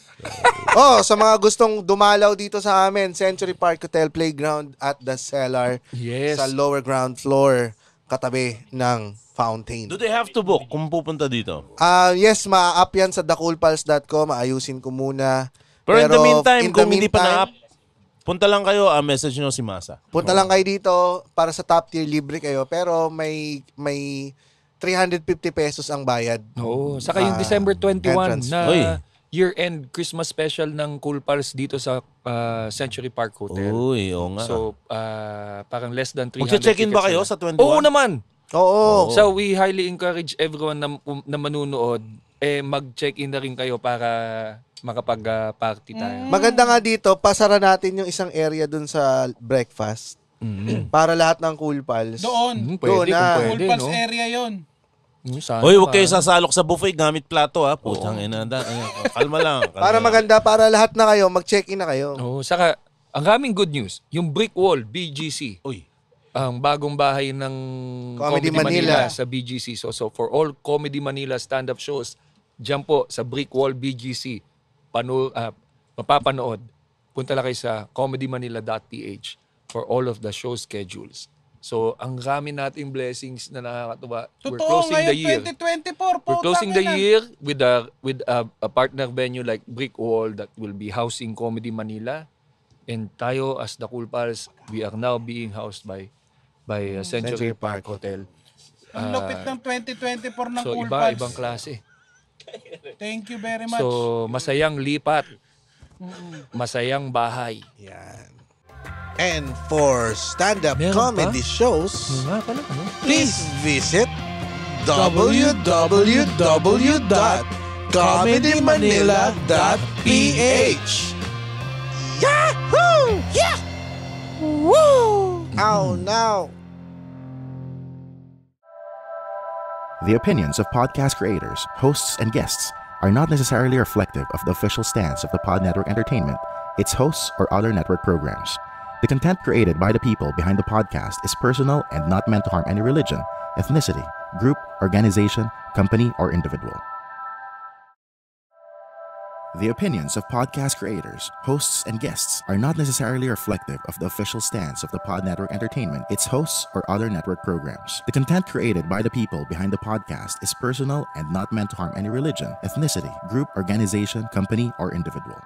Sa mga gustong dumalaw dito sa amin, Century Park Hotel Playground at The Cellar. Yes. Sa lower ground floor, katabi ng fountain. Do they have to book kung pupunta dito? Yes, ma-up yan sa thecoolpals.com. Ayusin ko muna. Pero in the meantime, in the kung hindi pa meantime, na-up, punta lang kayo, message nyo si Masa. punta lang kayo dito para sa top tier, libre kayo. Pero may 350 pesos ang bayad. Oo. Saka yung December 21 entrance. na Uy. year-end Christmas special ng Cool Pals dito sa Century Park Hotel. Uy, oo nga. So, parang less than 300 Magche-check-in ba tickets kayo na. sa 21? Oo naman. Oo. So, we highly encourage everyone na manunood, mag-check-in na rin kayo para makapag-party tayo. Maganda nga dito, pasara natin yung isang area dun sa breakfast. Para lahat ng Cool Pals. Doon. Pwede, Doon na. kung Full pwede, pals no? area yon. Sana Hoy, huwag pa. kayo sasalok sa buffet gamit plato ha. Putang ina. Kalma lang. Para maganda, para lahat na kayo, mag-check-in na kayo. Oo, saka, ang raming good news, yung Brick Wall, BGC, Uy. ang bagong bahay ng Comedy Comedy Manila. Manila sa BGC. So for all Comedy Manila stand-up shows, dyan po sa Brick Wall BGC, mapapanood. Punta lang kayo sa comedymanila.ph for all of the show schedules. So, ang rami nating blessings na nakakatuwa. We're Totoo, closing the ngayon year. 2024 po. We're closing the year with a partner venue like Brick Wall that will be housing Comedy Manila. And tayo as the Cool Pals, we are now being housed by Century Park Hotel. Ang lupit ng 2024 ng So Cool Pals. ibang klase. Thank you very much. So masayang lipat. Masayang bahay. Yan. And for stand-up Meron comedy pa? shows, Nga pala, ano? please visit www.comedymanila.ph. Yahoo! Yeah! Woo! Oh no! The opinions of podcast creators, hosts, and guests are not necessarily reflective of the official stance of the Pod Network Entertainment, its hosts, or other network programs. The content created by the people behind the podcast is personal and not meant to harm any religion, ethnicity, group, organization, company, or individual. The opinions of podcast creators, hosts, and guests are not necessarily reflective of the official stance of the Pod Network Entertainment, its hosts, or other network programs. The content created by the people behind the podcast is personal and not meant to harm any religion, ethnicity, group, organization, company, or individual.